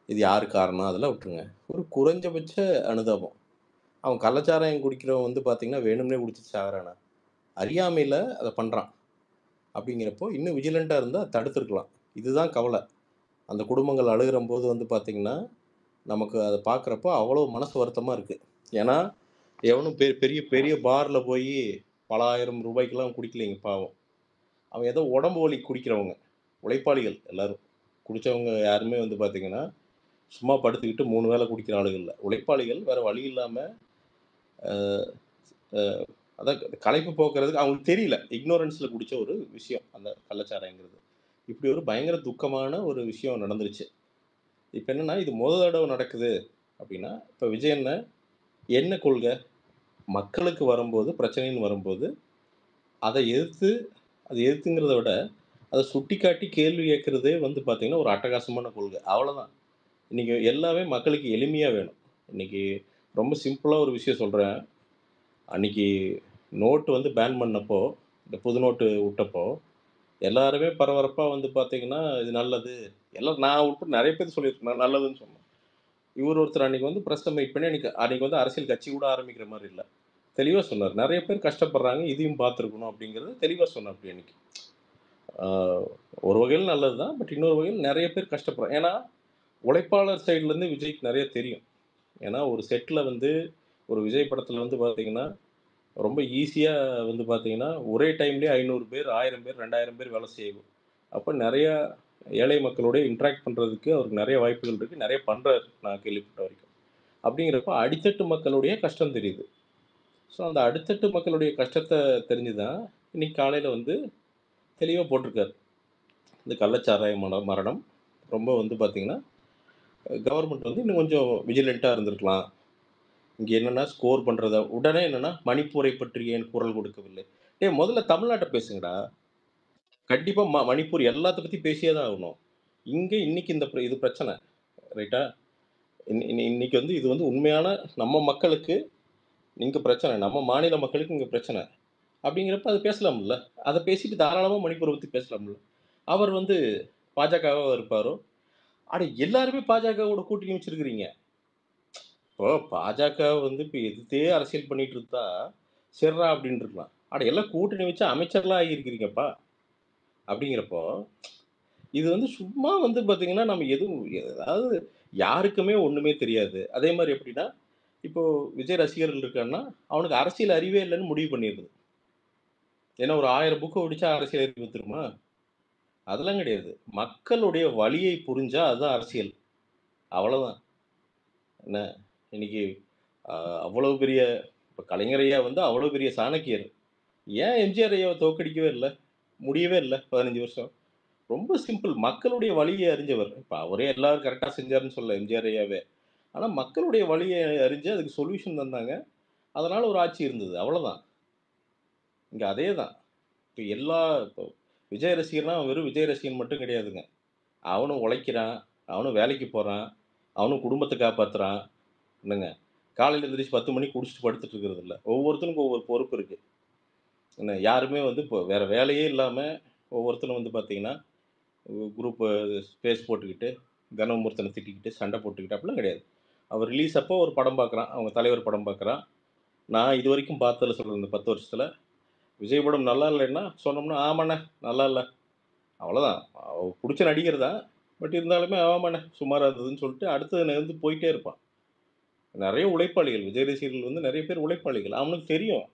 இது யாரு காரணம்? அதெல்லாம் விட்டுருங்க. ஒரு குறைஞ்சபட்ச அனுதாபம். அவன் கள்ளச்சாராயம் குடிக்கிறவன் வந்து பார்த்தீங்கன்னா, வேணும்னே குடிச்சு சாகுறானா? அறியாமையில அத பண்றான். அப்படிங்கிறப்போ, இன்னும் விஜிலன்ட்டா இருந்தா தடுத்துருக்கலாம். இதுதான் கவல. அந்த குடும்பங்கள் அழுகுறம்போது வந்து பார்த்தீங்கன்னா, நமக்கு அத பார்க்குறப்போ அவ்வளோ மனசு வருத்தமா இருக்கு. ஏன்னா, எவனும் பெரிய பெரிய பார்ல போயி பல ஆயிரம் ரூபாய்க்கெல்லாம் குடிக்கலைங்க பாவம். அவன் ஏதோ உடம்பு வலிக்கு குடிக்கிறவங்க. உழைப்பாளிகள் எல்லாரும். குடிச்சவங்க யாருமே வந்து பார்த்தீங்கன்னா, சும்மா படுத்துக்கிட்டு 3 வேள குடிக்கிற ஆளுங்க இல்ல. உழைப்பாளிகள் வேற வழி இல்லாம அ அ அதான் களைப்பு போக்குறதுக்கு அவங்களுக்கு தெரியல. இக்னோரன்ஸ்ல குடிச்ச ஒரு விஷயம். அந்த கள்ளச்சாராயங்கிறது. இப்படி ஒரு பயங்கர துக்கமான ஒரு விஷயம் நடந்துருச்சு. இப்ப என்னன்னா, இது மொத தடவ நடக்குது அப்படின்னா, இப்ப விஜய் அண்ணன் என்ன கொள்கை? மக்களுக்கு வரும்போது, பிரச்சனைன்னு வரும்போது, அத எதிர்த்து அத எதிர்த்துங்கிறத விட, அத சுட்டிக்காட்டி கேள்வி கேட்கிறதே வந்து பார்த்தீங்கன்னா, ஒரு அட்டகாசமான கொள்கை. அவ்வளோதான். இன்னைக்கு எல்லாமே மக்களுக்கு எளிமையா வேணும். இன்னைக்கு ரொம்ப சிம்பிளா ஒரு விஷயம் சொல்றேன். அன்னைக்கு நோட்டு வந்து பேன் பண்ணப்போ, இந்த புது நோட்டு விட்டப்போ, எல்லாருமே பரபரப்பா வந்து பார்த்தீங்கன்னா, இது நல்லது. எல்லாம் நான் உட்பட நெறைய பேர் சொல்லியிருக்கேன். நான் நல்லதுன்னு சொன்னோம். இவரு ஒருத்தர் அன்னைக்கு வந்து பிரஸ் மீட் பண்ணி அன்னைக்கு அன்னைக்கு வந்து அரசியல் கட்சி கூட ஆரம்பிக்கிற மாரி இல்ல. தெளிவா சொன்னாரு. நெறைய பேர் கஷ்டப்படுறாங்க. இதையும் பார்த்துருக்கணும் அப்படிங்கிறத தெளிவா சொன்னாப்டி அன்னைக்கு. ஆ ஒரு வகையில நல்லது தான். பட் இன்னொரு வகையில நெறைய பேர் கஷ்டப்படுறாங்க. ஏன்னா, உழைப்பாளர் சைட்லருந்து விஜய்க்கு நெறைய தெரியும். ஏன்னா, ஒரு செட்ல வந்து ஒரு விஜய் படத்துல வந்து பார்த்தீங்கன்னா, ரொம்ப ஈஸியா வந்து பார்த்தீங்கன்னா, ஒரே டைம்லயே 500 பேர், 1000 பேர், 2000 பேர் வேலை செய்யும். அப்ப நெறையா ஏழை மக்களோட இன்டராக்ட் பண்றதுக்கு அவருக்கு நெறைய வாய்ப்புகள் இருக்கு. நெறைய பண்றாரு, நான் கேள்விப்பட்ட வரைக்கும். அப்படிங்கிறப்ப அடித்தட்டு மக்களுடைய கஷ்டம் தெரியுது. ஸோ, அந்த அடித்தட்டு மக்களுடைய கஷ்டத்த தெரிஞ்சு தான், இன்னைக்கு காலையில வந்து தெளிவா போட்டிருக்காரு. இந்த கள்ளச்சாராய மரணம் ரொம்ப வந்து பார்த்தீங்கன்னா, கவர்மெண்ட் வந்து இன்னும் கொஞ்சம் விஜிலன்ட்டா இருந்திருக்கலாம். இங்க என்னன்னா ஸ்கோர் பண்றத உடனே என்னன்னா, மணிப்பூரை பற்றி ஏன் குரல் கொடுக்கவில்லை? டேய் முதல்ல தமிழ்நாட்ட பேசுங்கடா. கண்டிப்பா மணிப்பூர் எல்லாத்த பத்தி பேசியே தான் ஆகணும். இங்க இன்னைக்கு இந்த இது பிரச்சனை. ரைட்டா? இன்னைக்கு வந்து இது வந்து உண்மையான நம்ம மக்களுக்கு இங்க பிரச்சனை. நம்ம மாநில மக்களுக்கு இங்க பிரச்சனை. அப்படிங்கிறப்ப அது பேசலாம்ல. அத பேசிட்டு தாராளமா மணிப்பூர பத்தி பேசலாம்ல. அவர் வந்து பாஜகவா இருப்பாரோ? அட எல்லாருமே பாஜகவோட கூட்டணி வச்சிருக்கிறீங்க. இப்போ பாஜக வந்து இப்ப எதிர்த்தே அரசியல் பண்ணிட்டு இருந்தா, சேர்றா அப்படின்னு இருக்கலாம். அட எல்லாம் கூட்டணி வச்சு அமைச்சர்லாம் ஆகியிருக்கிறீங்கப்பா. அப்படிங்கிறப்போ, இது வந்து சும்மா வந்து பார்த்தீங்கன்னா, நம்ம எதுவும் அதாவது யாருக்குமே ஒண்ணுமே தெரியாது. அதே மாரி எப்படின்னா, இப்போ விஜய் ரசிகர்கள் இருக்கான்னா, அவனுக்கு அரசியல் அறிவே இல்லன்னு முடிவு பண்ணிருது. ஏன்னா ஒரு 1000 புக்க படிச்சா அரசியல் அறிவு வந்துருமா? அதெல்லாம் கிடையாது. மக்களுடைய வலியை புரிஞ்சா அதுதான் அரசியல். அவ்வளதான். என்ன இன்னைக்கு அ அவ்வளவு பெரிய இப்ப கலைஞர் ஐயா வந்து அவ்வளவு பெரிய சாணக்கியர். ஏன் எம்ஜிஆர் ஐயாவ தோற்கடிக்கவே இல்ல? முடியவே இல்ல 15 வருஷம். ரொம்ப சிம்பிள். மக்களுடைய வலிய அறிஞ்சவர். இப்ப அவரே எல்லாரும் கரெக்ட்டா செஞ்சாருன்னு சொல்லல எம்ஜிஆர் ஐயாவே. ஆனா மக்களுடைய வலிய அறிஞ்சு அதுக்கு சொல்யூஷன் தந்தாங்க. அதனால ஒரு ஆட்சி இருந்தது. அவ்வளதான். இங்க அதே தான். இப்ப இப்போ விஜய் ரசிகர்னா அவன் வெறும் விஜய் ரசிகன் மட்டும் கிடையாதுங்க. அவனும் உழைக்கிறான். அவனும் வேலைக்கு போறான். அவனும் குடும்பத்த காப்பாத்துறான். என்னங்க. காலையில எந்திரிச்சு 10 மணிக்கு குடிச்சிட்டு படுத்துட்டு இருக்கிறதில்ல. ஒவ்வொருத்தனுக்கும் ஒவ்வொரு பொறுப்பு இருக்கு. என்ன யாருமே வந்து இப்போ வேற வேலையே இல்லாம ஒவ்வொருத்தனும் வந்து பார்த்தீங்கன்னா, குரூப் ஸ்பேஸ் போட்டுக்கிட்டு, தினமும் ஒருத்தன திட்டிக்கிட்டு, சண்டை போட்டுக்கிட்டு அப்படிலாம் கிடையாது. அவன் ரிலீஸ் அப்போ ஒரு படம் பார்க்குறான். அவங்க தலைவர் படம் பார்க்குறான். நான் இதுவரைக்கும் பார்த்ததுல சொல்றேன் இந்த 10 வருஷத்துல, விஜய் படம் நல்லா இல்லைன்னா சொன்னோம்னா, "ஆமாண்ணே நல்லா இல்ல." அவ்வளோதான். புடிச்ச நடிகர் தான். பட் இருந்தாலுமே ஆமாண்ணே சுமாரா இருந்ததுன்னு சொல்லிட்டு அடுத்தது நகர்ந்து போயிட்டே இருப்பான். நெறைய உழைப்பாளிகள். விஜய் ரசிகர்கள் வந்து நெறைய பேர் உழைப்பாளிகள். அவனுக்கு தெரியும்.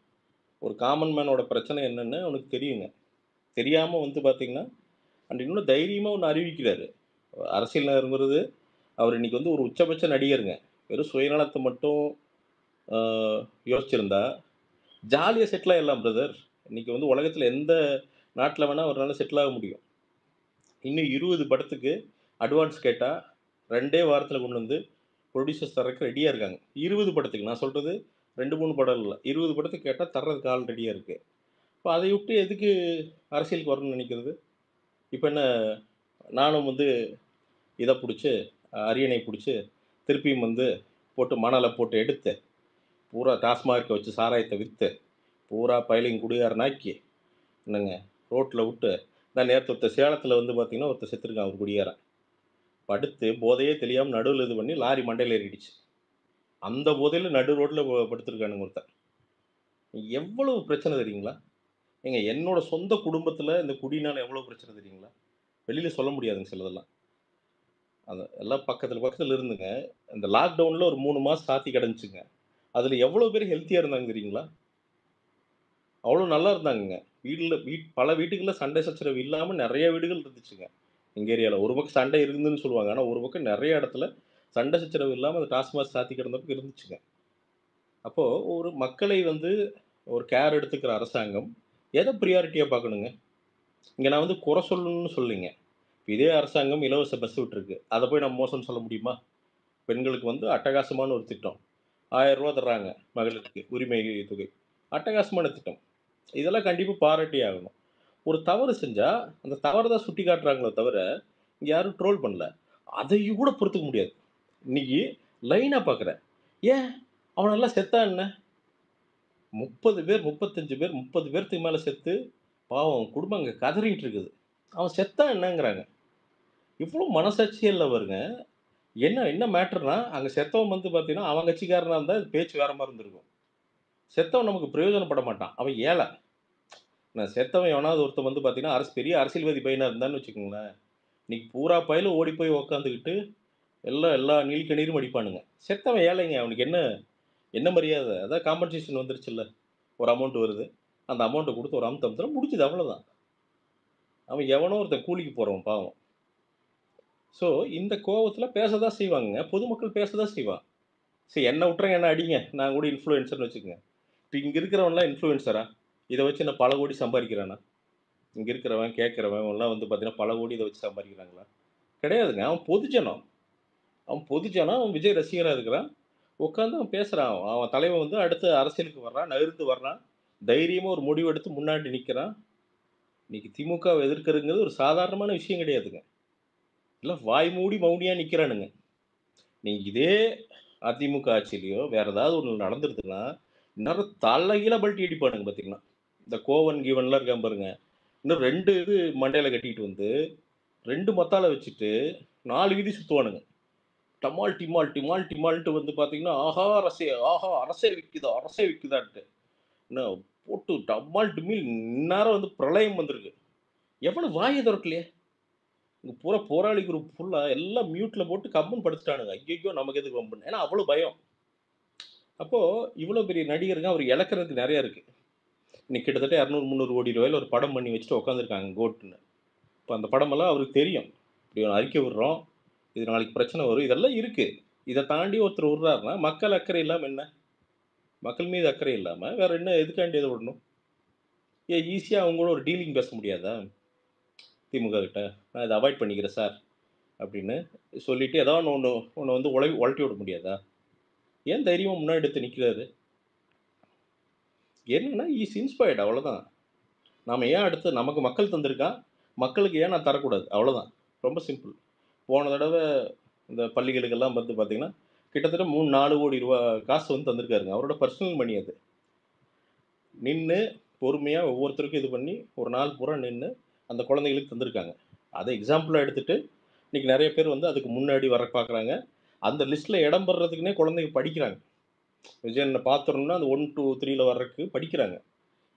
ஒரு காமன் மேனோட பிரச்சனை என்னன்னு அவனுக்கு தெரியுங்க. தெரியாம வந்து பார்த்தீங்கன்னா, அண்ட் இன்னும் தைரியமா ஒண்ணு அறிவிக்கிறாரு. அரசியல் நகருங்கிறது அவர் இன்னைக்கு வந்து ஒரு உச்சபட்ச நடிகருங்க. வெறும் சுயநலத்த மட்டும் ஆ யோசிச்சிருந்தா, ஜாலியா செட்டில் ஆயிடலாம் பிரதர். இன்னைக்கு வந்து உலகத்தில எந்த நாட்ல வேணா அவரால செட்டில் ஆக முடியும். இன்னும் 20 படத்துக்கு அட்வான்ஸ் கேட்டா 2டே வாரத்தில கொண்டு வந்து புரொடியூசர்ஸ் தர்றதுக்கு ரெடியா இருக்காங்க. 20 படத்துக்கு. நான் சொல்றது 2, 3 படம் இல்ல. 20 படத்துக்கு கேட்டா தர்றதுக்கு ஆள் ரெடியா இருக்கு. இப்ப அதை விட்டு எதுக்கு அரசியலுக்கு வரணும்னு நெனைக்கிறது? இப்ப என்ன நானும் வந்து இத புடிச்சு, அரியணை புடிச்சு, திருப்பியும் வந்து போட்டு மணல போட்டு எடுத்து, பூரா டாஸ்மார்க்க வச்சு சாராயத்த வித்து, பூரா பயலையும் குடிகாரனாக்கி, என்னங்க ரோட்ல வுட்டு, நான் நேத்து ஒருத்தன் சேலத்துல வந்து பாத்தீங்கன்னா, ஒருத்தன் செத்துருக்கான் ஒரு குடிகாரன். படுத்து போதையே தெரியாம நடுவுல இது பண்ணி லாரி மண்டையில ஏறிடுச்சு. அந்த போதையில நடு ரோட்ல படுத்திருக்கானுங்க ஒருத்தன். எவ்வளவு பிரச்சனை தெரியுங்களா? ஏங்க என்னோட சொந்த குடும்பத்தில இந்த குடினால எவ்வளவு பிரச்சனை தெரியுங்களா? வெளியில சொல்ல முடியாதுங்க சிலதெல்லாம். எல்லாம் பக்கத்துல பக்கத்துல இருந்துங்க. இந்த லாக்டவுன்ல ஒரு 3 மாசம் சாத்தி கிடந்துச்சுங்க. அதுல எவ்வளோ பேர் ஹெல்த்தியா இருந்தாங்க தெரியுங்களா? அவ்வளோ நல்லா இருந்தாங்கங்க. பல வீட்டுகள்ல சண்டை சச்சரவு இல்லாம நெறைய வீடுகள் இருந்துச்சுங்க. எங்க ஏரியால. ஒரு பக்கம் சண்டை இருந்ததுன்னு சொல்லுவாங்க. ஆனா ஒரு பக்கம் நெறைய இடத்துல சண்டை சச்சரவு இல்லாம அந்த டாஸ்மாக் சாத்தி கிடந்தப்ப இருந்துச்சுங்க. அப்போ ஒரு மக்களை வந்து ஒரு கேர் எடுத்துக்கிற அரசாங்கம், எத பிரியாரிட்டியா பார்க்கணுங்க? இங்க நான் வந்து குறை சொல்லணும்னு சொல்லலைங்க. இதே அரசாங்கம் இலவச பஸ் விட்டுருக்கு. அத போய் நம்ம மோசம்ன்னு சொல்ல முடியுமா? பெண்களுக்கு வந்து அட்டகாசமான ஒரு திட்டம். ரூ. 1000 தர்றாங்க மகளிருக்கு உரிமை தொகை. அட்டகாசமான திட்டம். இதெல்லாம் கண்டிப்பா பாராட்டியே ஆகணும். ஒரு தவறு செஞ்சா, அந்த தவற தான் சுட்டி காட்டுறாங்களே தவிர, இங்க யாரும் ட்ரோல் பண்ணல. அதையும் கூட பொறுத்துக்க முடியாது. இன்னைக்கு லைனா பார்க்குறேன். ஏன்? அவனெல்லாம் செத்தா என்ன? 30 பேர், 35 பேர், 30 பேர்த்துக்கு மேல செத்து, பாவம் அவன் குடும்பம் அங்க கதறிட்டு இருக்குது. அவன் செத்தா என்னங்கிறாங்க. இவ்ளோ மனசாட்சியே இல்லவருங்க. என்ன என்ன மேட்டர்ன்னா, அங்க செத்தவன் வந்து பார்த்தீங்கன்னா, அவன் கட்சிக்காரனா இருந்தா பேச்சு வேற மாரி இருந்திருக்கும். செத்தவன் நமக்கு பிரயோஜனப்பட மாட்டான். அவன் ஏழை. நான் செத்தவன் எவனாவது ஒருத்தன் வந்து பார்த்தீங்கன்னா, பெரிய அரசியல்வாதி பையனா இருந்தான்னு வச்சுக்கோங்களேன், இன்னைக்கு பூரா பயலும் ஓடி போய் உட்காந்துக்கிட்டு, எல்லா நீல்கண்ணீரும் வடிப்பானுங்க. செத்தவன் ஏழைங்க. அவனுக்கு என்ன என்ன மரியாதை? அதான் காம்பன்சேஷன் வந்துருச்சுல்ல. ஒரு அமௌண்ட் வருது. அந்த அமௌண்ட்ட குடுத்து ஒரு அமுத்து அமுத்துனா முடிஞ்சுது அவ்வளோதான். அவன் எவனோ ஒருத்தன் கூலிக்கு போறவன் பாவம். ஸோ இந்த கோவத்தில பேச தான் செய்வாங்கங்க. பொதுமக்கள் பேச தான் செய்வான். சரி என்ன விட்டுருங்க, என்ன அடிங்க. நான் கூட இன்ஃப்ளூயன்சர்ன்னு வச்சுக்கங்க. இப்ப இங்க இருக்கிறவன்லாம் இன்ஃப்ளூயன்சரா? இத வச்சு என்ன பல கோடி சம்பாரிக்கிறானா? இங்க இருக்கிறவன், கேட்கிறவன் எல்லாம் வந்து பார்த்தீங்கன்னா, பல கோடி இத வச்சு சம்பாரிக்கிறாங்களா? கிடையாதுங்க. அவன் பொதுஜனம். அவன் பொதுஜனம். அவன் விஜய் ரசிகரா இருக்கிறான். உட்கார்ந்து அவன் பேசுறான். அவன் தலைவன் வந்து அடுத்து அரசியலுக்கு வர்றான். நகர்ந்து வர்றான். தைரியமா ஒரு முடிவு எடுத்து முன்னாடி நிக்கிறான். இன்னைக்கு திமுகவ எதிர்க்கிறதுங்கிறது ஒரு சாதாரணமான விஷயம் கிடையாதுங்க. எல்லாம் வாய் மூடி மௌனியா நிக்கிறானுங்க. நீங்க இதே அதிமுக ஆட்சியிலயோ, வேற ஏதாவது ஒண்ணு நடந்திருக்குன்னா, இந்நேரம் தலைகீழா பல்டி அடிப்பானுங்க பார்த்தீங்கன்னா. இந்த கோவன், கீவன்லாம் இருக்கான் பாருங்க. இன்னும் 2 இது மண்டையில கட்டிட்டு வந்து, 2 மத்தால வச்சுட்டு 4 வீதி சுத்துவானுங்க. டமால், டிமால், டிமால், டிமால்ன்ட்டு வந்து பார்த்தீங்கன்னா, ஆஹா அரசே! ஆஹா அரசே விக்குதா! அரசே விக்குதான்ட்டு. என்ன போட்டு டமால், டிமில் இந்நேரம் வந்து பிரளயம் வந்திருக்கு. எவனும் வாய தொறக்கலையே! இங்க பூரா போராளி குரூப் ஃபுல்லா எல்லாம் மியூட்ல போட்டு கம்முன்னு படுத்துட்டானுங்க. ஐய்யய்யோ! நமக்கு எதுக்கு வம்புன்னு. ஏன்னா அவ்வளோ பயம். அப்போ இவ்வளோ பெரிய நடிகருங்க அவர் இழக்கிறதுக்கு நெறைய இருக்கு. இன்னைக்கு கிட்டத்தட்ட 200, 300 கோடி ரூபாயில ஒரு படம் பண்ணி வச்சுட்டு உட்காந்துருக்காங்க கோட்ன்னு. இப்ப அந்த படமெல்லாம் அவருக்கு தெரியும். இப்படி ஒரு அறிக்கை விடுறோம். இது நாளைக்கு பிரச்சனை வரும். இதெல்லாம் இருக்கு. இத தாண்டி ஒருத்தர் விடுறாருன்னா, மக்கள் அக்கறை இல்லாம என்ன? மக்கள் மீது அக்கறை இல்லாம வேற என்ன எதுக்காண்டி இத விடணும்? ஏன் ஈஸியா அவங்க கூட ஒரு டீலிங் பேச முடியாதா? திமுக கிட்ட. நான் இத அவாய்ட் பண்ணிக்கிறேன் சார் அப்படின்னு சொல்லிட்டு ஏதாவது ஒண்ணு ஒண்ணு வந்து ஒழட்டி விட முடியாதா? ஏன் தைரியமா முன்னாடி எடுத்து நிக்கிறாரு? என்னன்னா இஸ் இன்ஸ்பயர்ட் அவ்வளோதான். நாம ஏன் அடுத்து நமக்கு மக்கள் தந்திருக்கான். மக்களுக்கு ஏன் நான் தரக்கூடாது? அவ்வளோதான். ரொம்ப சிம்பிள். போன தடவ இந்த பள்ளிகளுக்கெல்லாம் வந்து பார்த்தீங்கன்னா, கிட்டத்தட்ட 3, 4 கோடி ரூவா காசு வந்து தந்திருக்காருங்க. அவரோட பர்சனல் மணி அது. நின்னு பொறுமையா ஒவ்வொருத்தருக்கும் இது பண்ணி, ஒரு நாள் பூரா நின்னு அந்த குழந்தைகளுக்கு தந்திருக்காங்க. அத எக்ஸாம்பிளா எடுத்துட்டு, இன்னைக்கு நெறைய பேர் வந்து அதுக்கு முன்னாடி வர பார்க்குறாங்க. அந்த லிஸ்ட்ல இடம் பெறதுக்குன்னே குழந்தைங்க படிக்கிறாங்க. விஜயண்ண பார்த்துரணும்னா அந்த 1, 2, 3ல வர்றதுக்கு படிக்கிறாங்க.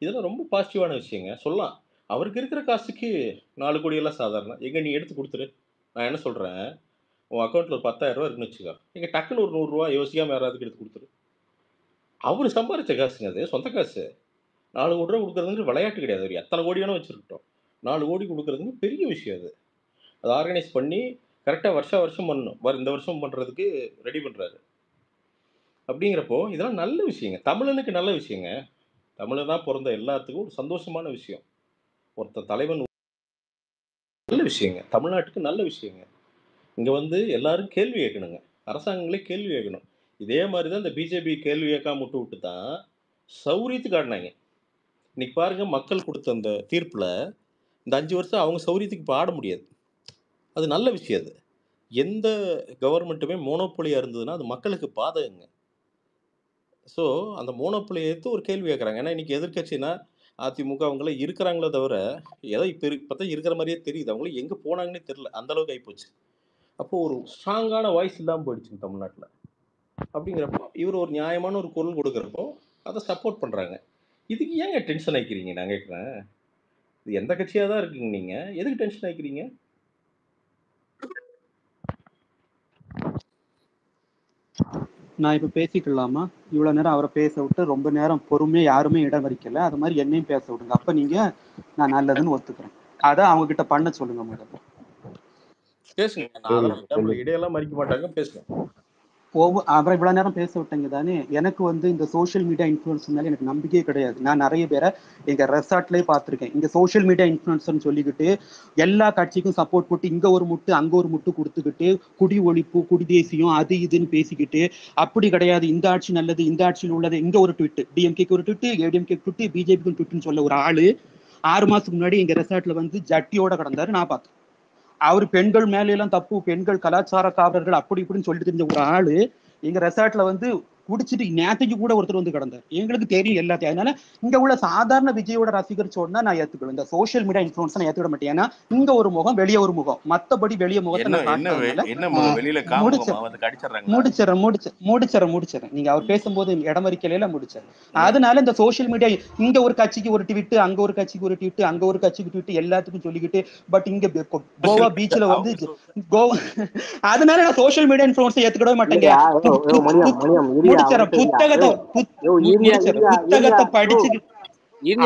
இதெல்லாம் ரொம்ப பாசிட்டிவான விஷயங்க. சொல்லலாம். அவருக்கு இருக்கிற காசுக்கு 4 கோடி எல்லாம் சாதாரணம். எங்க நீ எடுத்து குடுத்துரு. நான் என்ன சொல்றேன், உன் அக்கவுண்ட்ல ஒரு ரூ. 10,000 இருக்குன்னு வச்சுக்கோ. எங்க டக்குனு ஒரு ரூ. 100 யோசிக்காம யாராவதுக்கு எடுத்து குடுத்துரு. அவரு சம்பாரிச்ச காசுங்க அது. சொந்த காசு. ரூ. 4,00,00,000 குடுக்குறதுங்கிறது விளையாட்டு கிடையாது. அவரு எத்தன கோடி வேணா வச்சிருக்கட்டும். 4,00,00,000 குடுக்குறதுங்க பெரிய விஷயம் அது. அத ஆர்கனைஸ் பண்ணி கரெக்ட்டா வருஷா வருஷம் பண்ணணும். இந்த வருஷம் பண்றதுக்கு ரெடி பண்றாரு. அப்படிங்கிறப்போ, இதெல்லாம் நல்ல விஷயங்க. தமிழனுக்கு நல்ல விஷயங்க. தமிழனா பொறந்த எல்லாத்துக்கும் ஒரு சந்தோஷமான விஷயம். ஒருத்தன் தலைவன் நல்ல விஷயங்க. தமிழ்நாட்டுக்கு நல்ல விஷயங்க. இங்க வந்து எல்லாரும் கேள்வி கேட்கணுங்க. அரசாங்கங்களே கேள்வி கேட்கணும். இதே மாரி தான் இந்த பிஜேபி கேள்வி கேட்காம விட்டு தான் சௌரியத்துக்கு ஆடுனாய்ங்க. இன்னைக்கு பாருங்க மக்கள் குடுத்த அந்த தீர்ப்புல, இந்த 5 வருஷம் அவங்க சௌரியத்துக்கு இப்ப ஆட முடியாது. அது நல்ல விஷயம் அது. எந்த கவர்மெண்ட்டுமே மோனோபோலியா இருந்ததுன்னா, அது மக்களுக்கு பாதகங்க. ஸோ, அந்த மோனோபோலிய எதிர்த்து ஒரு கேள்வி கேட்கறாங்க. ஏன்னா, இன்னைக்கு எதிர்க்கட்சினா, அதிமுக அவங்கலாம் இருக்கிறாங்களே தவிர, ஏதோ இப்ப தான் இருக்கிற மாரியே தெரியுது. அவங்கலாம் எங்க போனாங்கன்னே தெரியல. அந்த அளவுக்கு ஆயிப்போச்சு. அப்போ ஒரு ஸ்ட்ராங்கான வாய்ஸ் இல்லாம போயிடுச்சுங்க தமிழ்நாட்டுல. அப்படிங்கிறப்போ, இவரு ஒரு நியாயமான ஒரு குரல் கொடுக்குறப்போ, அத சப்போர்ட் பண்றாங்க. இதுக்கு ஏங்க டென்ஷன் ஆயிக்கிறீங்க நான் கேட்கிறேன். இது எந்த கட்சியா தான் இருக்கீங்க நீங்க. எதுக்கு டென்ஷன் ஆயிக்கிறீங்க? நான் இப்ப பேசிக்கலாமா? இவ்வளவு நேரம் அவரை பேச விட்டு ரொம்ப நேரம் பொறுமையா யாருமே இடம் வரிக்கல. அது மாதிரி என்னையும் பேச விடுங்க. அப்ப நீங்க நான் நல்லதுன்னு ஒத்துக்கிறேன். அத அவங்க கிட்ட பண்ண சொல்லுங்க முதல்ல. பேசுங்க. நான் அதெல்லாம் இடையெல்லாம் மறிக்க மாட்டாங்க. பேசுங்க. அப்புறம் இவ்வளவு நேரம் பேச விட்டீங்க தானே. எனக்கு வந்து இந்த சோஷியல் மீடியா இன்ஃபுளுன்ஸ் மேல எனக்கு நம்பிக்கையே கிடையாது. நான் நிறைய பேரை எங்க ரெசார்ட்லயே பார்த்திருக்கேன். இங்க சோஷியல் மீடியா இன்ஃபுளுன்ஸ்னு சொல்லிக்கிட்டு எல்லா கட்சிக்கும் சப்போர்ட் போட்டு இங்க ஒரு முட்டு அங்க ஒரு முட்டு கொடுத்துக்கிட்டு குடி ஒழிப்பு குடி தேசியம் அது இதுன்னு பேசிக்கிட்டு அப்படி கிடையாது. இந்த ஆட்சி நல்லது, இந்த ஆட்சியில் உள்ளது. இங்க ஒரு ட்விட், டிஎம்கேக்கு ஒரு ட்விட், ஏடிஎம்கே ட்விட், பிஜேபிக்கு ட்விட்னு சொல்ல ஒரு ஆளு 6 மாசத்துக்கு முன்னாடி எங்க ரெசார்ட்ல வந்து ஜட்டியோட கிடந்தாரு. நான் பார்த்தேன். அவர் பெண்கள் மேல எல்லாம் தப்பு, பெண்கள் கலாச்சார காவலர்கள் அப்படி இப்படின்னு சொல்லிட்டு தெரிஞ்ச ஒரு ஆளு எங்க ரெசார்ட்ல வந்து குடிச்சிட்டு நேத்தைக்கு கூட ஒருத்தர் வந்து கிடந்தார். எங்களுக்கு தெரியும் எல்லாத்தையும். அதனால இங்க உள்ள சாதாரண விஜயோட ரசிகர் சொன்னா நான் ஏத்துக்குவேன். இந்த சோஷியல் மீடியா இன்ஃபுளுன்ஸ் நான் ஏத்துக்கிட மாட்டேன். ஏன்னா இங்க ஒரு முகம் வெளியே ஒரு முகம், மத்தபடி வெளியே முகத்தை நான் காட்டுறதுனால முடிச்சிடறேன். நீங்க அவர் பேசும்போது இடமறிக்கையில முடிச்சிடறேன். அதனால இந்த சோஷியல் மீடியா இங்க ஒரு கட்சிக்கு ஒரு ட்வீட், அங்க ஒரு கட்சிக்கு ஒரு ட்வீட், அங்க ஒரு கட்சிக்கு ட்வீட் எல்லாத்துக்கும் சொல்லிக்கிட்டு பட் இங்க கோவா பீச்ல வந்து கோவா அதனால நான் சோஷியல் மீடியா இன்ஃபுளுன்ஸ் ஏத்துக்கிடவே மாட்டேங்க. புத்தகத்தை படிச்சு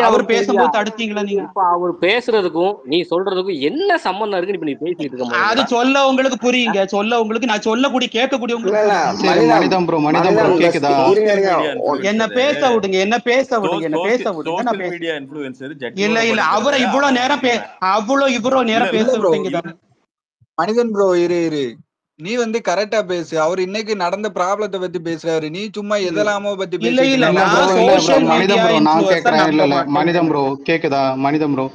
அவர் பேசும்போது தடுத்தீங்களா நீங்க? அவர் பேசுறதுக்கும் நீ சொல்றதுக்கும் என்ன சம்பந்தம் இருக்குன்னு இப்ப நீ பேசிட்டு இருக்க? அது சொல்ல உங்களுக்கு புரியுங்க. சொல்ல உங்களுக்கு நான் சொல்லக்கூடிய கேட்கக்கூடிய என்ன பேச விடுங்க, என்ன பேச விடுங்க, என்ன பேச விடுங்க. நான் பேச இல்ல இல்ல அவரை இவ்வளவு நேரம் இவ்வளவு நேரம் பேச விட்டீங்க. மனிதன் ப்ரோ இரு நீ வந்து கரெக்டா பேசு. அவர் இன்னைக்கு நடந்த ப்ராப்ளத்தை பத்தி பேசுறாரு, நீ சும்மா எதெல்லாமோ பத்தி மனிதம் ப்ரோ கேக்குதா? மனிதம் ப்ரோ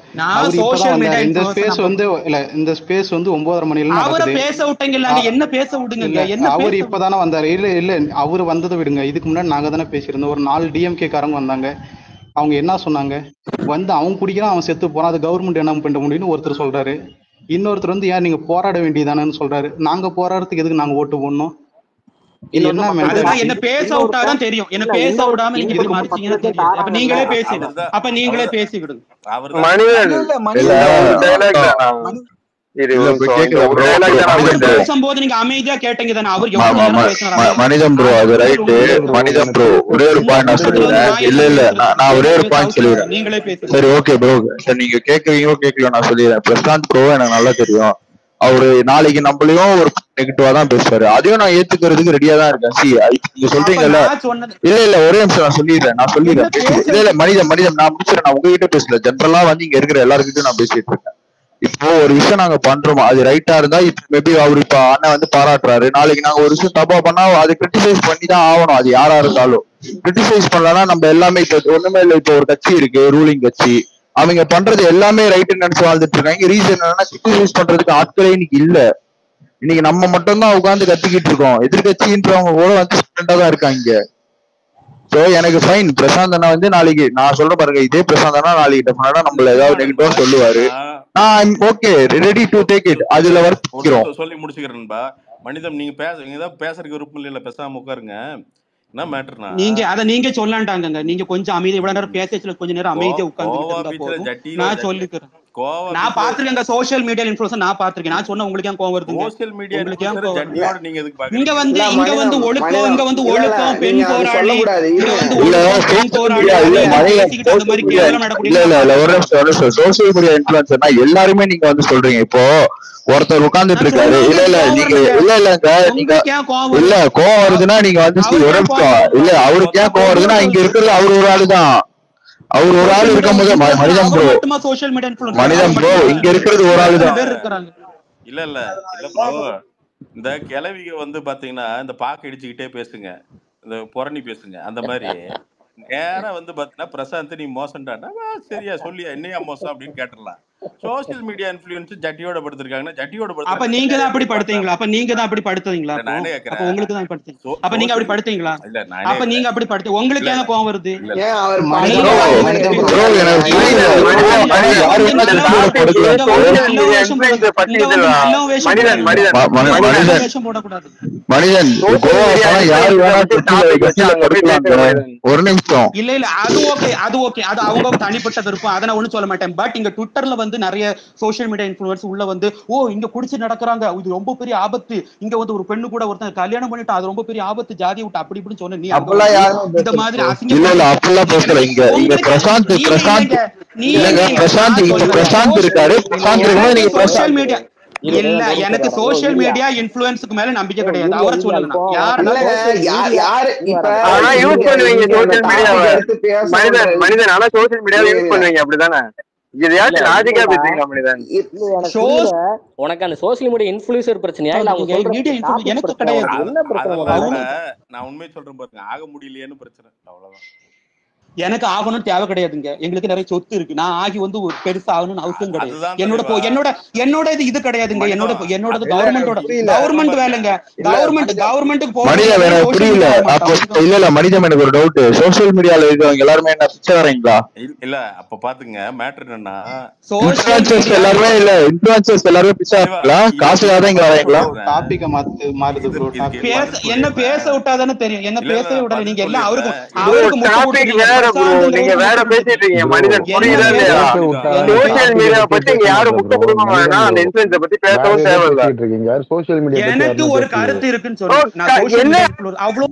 இந்த ஸ்பேஸ் வந்து இல்ல, இந்த ஸ்பேஸ் வந்து 9:30 மணில நடக்குது. பேச விட்டீங்க, என்ன பேச விடுங்க. அவர் இப்பதானே வந்தாரு. இல்ல அவரு வந்ததை விடுங்க. இதுக்கு முன்னாடி நாங்க தானே பேசியிருந்தோம். ஒரு 4 டிஎம்கே காரங்க வந்தாங்க. அவங்க என்ன சொன்னாங்க? வந்து அவன் குடிக்கிறான், அவன் செத்து போறான், அது கவர்மெண்ட் என்ன பண்ண முடியும்னு ஒருத்தர் சொல்றாரு. இன்னொருத்தர் வந்து ஏன் நீங்க போராட வேண்டியதானு சொல்றாரு. நாங்க போராடுறதுக்கு எதுக்கு நாங்க ஓட்டு போடணும்? என்ன பேச விட்டாதான் தெரியும். என்ன பேச விடாம நீங்க இப்படி மறைச்சீங்கன்னா தெரியும். அப்ப நீங்களே பேசிடுங்க. அப்ப நீங்களே பேசிக்கிடுங்க. பேசும்போது நீங்க அமைதியா கேட்டீங்க தானே. அவர் மனிதம் ப்ரோ அது ரைட்டு. மனிதம் ப்ரோ ஒரே ஒரு பாயிண்ட் நான் சொல்லிடுறேன். இல்ல நான் ஒரே ஒரு பாயிண்ட் சொல்லிடுறேன். நீங்களே பேசுங்க. சரி ஓகே ப்ரோ. சரி நீங்க கேக்குறீங்களோ கேட்கல நான் சொல்லிடுறேன். பிரசாந்த் ப்ரோ எனக்கு நல்லா தெரியும். அவரு நாளைக்கு நம்மளையும் ஒரு நெகட்டிவா தான் பேசுவாரு. அதையும் நான் ஏத்துக்கிறதுக்கு ரெடியா தான் இருக்கேன். நீங்க சொல்றீங்கல்ல. இல்ல ஒரே நிமிஷம் நான் சொல்லிடுறேன். இல்ல மனிதம் நான் முடிச்சிடறேன். நான் உங்ககிட்ட பேசல, ஜென்ரலா வந்து இங்க இருக்கிற எல்லாருக்கிட்டும் நான் பேசிட்டு இருக்கேன். இப்போ ஒரு விஷயம் நாங்க பண்றோம், அது ரைட்டா இருந்தா மேபி அவர் இப்ப அண்ணன் வந்து பாராட்டுறாரு. நாளைக்கு நாங்க ஒரு விஷயம் தப்பா பண்ணா அதை கிரிட்டிசைஸ் பண்ணி தான் ஆகணும். அது யாரா இருந்தாலும் கிரிட்டிசைஸ் பண்ணலன்னா நம்ம எல்லாமே இப்ப ஒண்ணுமே இல்லை. இப்போ ஒரு கட்சி இருக்கு, ரூலிங் கட்சி, அவங்க பண்றது எல்லாமே ரைட்டுன்னு நினைச்சு வாழ்ந்துட்டு இருக்காங்க. ரீசன் என்னன்னா கிரிட்டிசைஸ் பண்றதுக்கு ஆட்களே இன்னைக்கு இல்ல. இன்னைக்கு நம்ம மட்டும் தான் உட்காந்து கத்திக்கிட்டு இருக்கோம். எதிர்கட்சின்றவங்க கூட வந்து ஸ்டூடெண்டா தான் இருக்காங்க. சோ எனக்கு ஃபைன். பிரசாந்த் அண்ணா வந்து நாளைக்கு நான் சொல்ற பாருங்க, இதே பிரசாந்த் அண்ணா நாளைக்கு டெஃபினட்டா நம்மள ஏதாவது நெகட்டிவா சொல்லுவாரு. நான் okay ready to take it. அதுல வர்த்திக்கிறோம். சொல்லி முடிச்சுக்கிறேன்பா. மனிதம் நீங்க பேசுறதுக்கு விருப்பம் இல்ல, பேசாம உட்காருங்க. என்ன மேட்டர்னா நீங்க சொல்லாண்டாங்க. நீங்க கொஞ்சம் அமைதி இவ்வளவு நேரம் பேசல, கொஞ்ச நேரம் அமைதியா உட்கார்ந்து நான் சொல்லிக்கிறேன். நான் பாத்துருக்கேன் சோஷியல் மீடியா இன்ஃப்ளூயன்ஸ் நான் பாத்துருக்கேன். நான் சொன்ன உங்களுக்கு ஏன் கோவம் வருது? சோஷியல் மீடியா உங்களுக்கு ஏன் கோவம் வருது? இங்க வந்து ஒழுக்கம் பெண் போராளி, இங்க வந்து பெண் போராளி அந்த மாதிரி கேவலம் நடக்கூடிய சோஷியல் மீடியா இன்ஃப்ளூயன்ஸ்னா எல்லாருமே நீங்க வந்து சொல்றீங்க. இப்போ ஒருத்தர் உட்கார்ந்துட்டு இருக்காரு. இல்ல கோவம் வருதுன்னா நீங்க வந்து இல்ல அவருக்கு ஏன் கோவம் வருதுன்னா இங்க இருக்கிறது அவர் ஒரு ஆளுதான். அவர் ஒரு ஆள் இருக்கும் போது மனிதம் ப்ரோ இங்க இருக்கிறது ஒரு ஆளுதான். இல்ல ப்ரோ, இந்த கிளவிக வந்து பாத்தீங்கன்னா இந்த பாக்கு இடிச்சுக்கிட்டே பேசுங்க, இந்த புரணி பேசுங்க. அந்த மாதிரி நேரம் வந்து பாத்தீங்கன்னா பிரசாந்த் நீ மோசம்டானா சரியா சொல்லியா என்னையா மோசம் அப்படின்னு கேட்டுடலாம். சோசியல் மீடியா இன்ஃப்ளூயன்ஸ் ஜட்டியோட படுத்திருக்காங்கன்னா ஜட்டியோட அப்ப படுத்துறாங்க நீங்க தான் அப்படி படுத்தீங்களா? அப்ப நீங்க தான் அப்படி படுத்துவீங்களா? இல்ல அப்போ நானே அப்ப கேக்குறேன். உங்களுக்கு தான் படுத்தீங்க. அப்ப நீங்க அப்படி சோசியல் படுத்தீங்களா? இல்ல நானே அப்ப நீங்க அப்படி படுத்து உங்களுக்கு இல்ல ஏன் இல்ல கோவம் வருது? இல்ல ஏன் அவர் மனிதன் பண்ணல ப்ரோ என்ன மனிதன் bro ப்ரோ எனக்கு நீங்க புரியல ஏன் ப்ரோ மனிதன் யாரு இங்க வேணா நல்ல ஜட்டியோட இங்க படுக்கலாம் வந்து சோசியல் நல்ல மீடியா வேஷம் இன்ஃபுளுன்ஸ் போடக்கூடாது. பத்தி இங்க இதுல வந்து நல்ல மனிதன் வேஷம் போடக்கூடாது. மனிதன் சோசியல் கோவா மீடியா போனா யாரு வேணா இன்ஃபுளுன்ஸ் தொட்டில டாபிக் வச்சு கட்டில அங்க போய் படுக்கலாங்க. பேசுங்க மனிதன். ஒரு நிமிஷம் இல்ல அது ஓகே அது அவங்க தனிப்பட்ட விருப்பம், அதை நான் ஒண்ணும் சொல்ல மாட்டேன். பட் இங்க ட்விட்டர்ல வந்து நிறைய சோஷியல் மீடியா இன்ஃபுளுன்ஸ் உள்ள வந்து இங்க குடிச்சு நடக்கிறாங்க, இது ரொம்ப பெரிய ஆபத்து, இங்க வந்து ஒரு பெண்ணு கூட ஒருத்தன் கல்யாணம் பண்ணிட்டு அது ரொம்ப பெரிய ஆபத்து, ஜாதி விட்டு அப்படி இப்படின்னு சொன்ன நீ அங்க அப்பெல்லாம் வந்து யாருமே இந்த பேசல மாதிரி bro. இல்ல அசிங்கப்படுத்தி அப்பெல்லாம் பேசல. எனக்கு இங்க உங்களுக்கு பிரசாந்த் நீங்க பிரசாந்த் இல்லைங்க இல்லங்க நான் இங்க சொல்றேன் பிரசாந்த் இருக்காரு. பிரசாந்த் இருக்கும்போது எனக்கு நீங்க சோஷியல் பிரசாந்த் மீடியா இல்ல எனக்கு சோஷியல் மீடியா இன்ஃபுளுன்ஸுக்கு மேல நம்பிக்கை கிடையாது. அவரை சொல்லுங்க. யாருன்னா இல்லங்க யாரு இப்ப ஆனா யூஸ் நீங்க பண்ணுவீங்க நீங்க இந்த சோசியல் மீடியாவை. டாபிக் எடுத்து மனிதன் பேசணுன்றது மனிதன் ஆனா சோசியல் மீடியாவை யூஸ் இருங்க பண்ணுவீங்க அப்படிதானே? இல்ல எதையாச்சும் லாஜிக்கா இல்லடா பேசுறீங்களா மனிதன்? இல்ல எனக்கு ஷோ புரியல. உனக்கு அந்த சோசியல் மீடியா இன்ஃபுளுசர் பிரச்சனையா இல்ல அவங்க சொல்ற மீடியா டாபிக் எனக்கு பிரச்சனையா? கிடையாது. உனக்கு என்ன பிரச்சனை அதெல்லாம் இல்ல. முதல்ல? நான் உண்மையை சொல்றேன் பாருங்க, ஆக முடியலையேன்னு பிரச்சனை, அவ்வளவுதான். எனக்கு ஆகணும்னு தேவை கிடையாதுங்க. எங்களுக்கு நிறைய சொத்து இருக்கு. நான் ஆகி வந்து ஒரு பெருசா ஆகணும்னு அவசியம் கிடையாது. அதுதான் என்னோட தலைவா. என்னோட இது கிடையாதுங்க. மனிதன் என்னோடது இல்ல எனக்கு கவர்மெண்டோட புரியல கவர்மெண்ட் வேலைங்க. இல்ல மனிதன் கவர்மெண்ட்டுக்கு போக மனிதன் முடியாது. எனக்கு சோஷியல் புரியல. மீடியா அப்போ மாட்டான். இல்ல மனிதன் எனக்கு ஒரு டவுட். சோசியல் மீடியால இருக்கிறவங்க எல்லாருமே என்ன பிச்சைக்காரங்களா? இல்ல அப்ப பாத்துங்க மேட்டர் என்னன்னா, சோஷியல் இன்ஃபுளுசர்ஸ் மீடியா எல்லாருமே இல்ல இன்ஃபுளுசர்ஸ் எல்லாருமே தலைவா பிச்சைக்காரங்களா? காசுக்காக தான் இங்க நான் வரீங்களா? சொல்றேன், டாபிக்க மாறுது ப்ரோ இதுக்கு டாபிக் பதில் என்ன சொல்லிடுறேன். பேச விட்டாதானே தெரியும். என்ன இல்ல பேசவே விடல. பதில் நீங்க எல்லாம் சொல்லிடுறேன். ப்ரோ அவருக்கு முட்டை டாபிக் கொடுத்துட்டீங்க. வேற ப்ரோ. நீங்க பிரசாந்த்ங்கிறவருக்கு வேற முட்டை கொடுத்துட்டீங்க. பேசிட்டு இருக்கீங்க ப்ரோ மனிதன். என்ன புரியுதா பேச இல்லையா? பேச மனிதா விட்டாதானே என்ன சோசியல் டாபிக் மீடியா பத்தி பத்தி பேச இங்க யாரும் மாட்டேன் முட்டை ப்ரோ. கொடுக்க மனிதன் வேணாம். ப்ரோ அந்த இன்ஃபுளுன்ஸை பத்தி வேற பேசவும் ஏதோ தேவையில்ல. பேசிட்டு இருக்கீங்க. சோசியல் மீடியா பத்தி எனக்கு யாருமே ஒரு பேசலையே கருத்து இருக்குன்னு ப்ரோ சொன்னேன். நான் சோஷியல் என்ன மீடியா இன்ஃபுளுன்ஸ் அவ்வளவு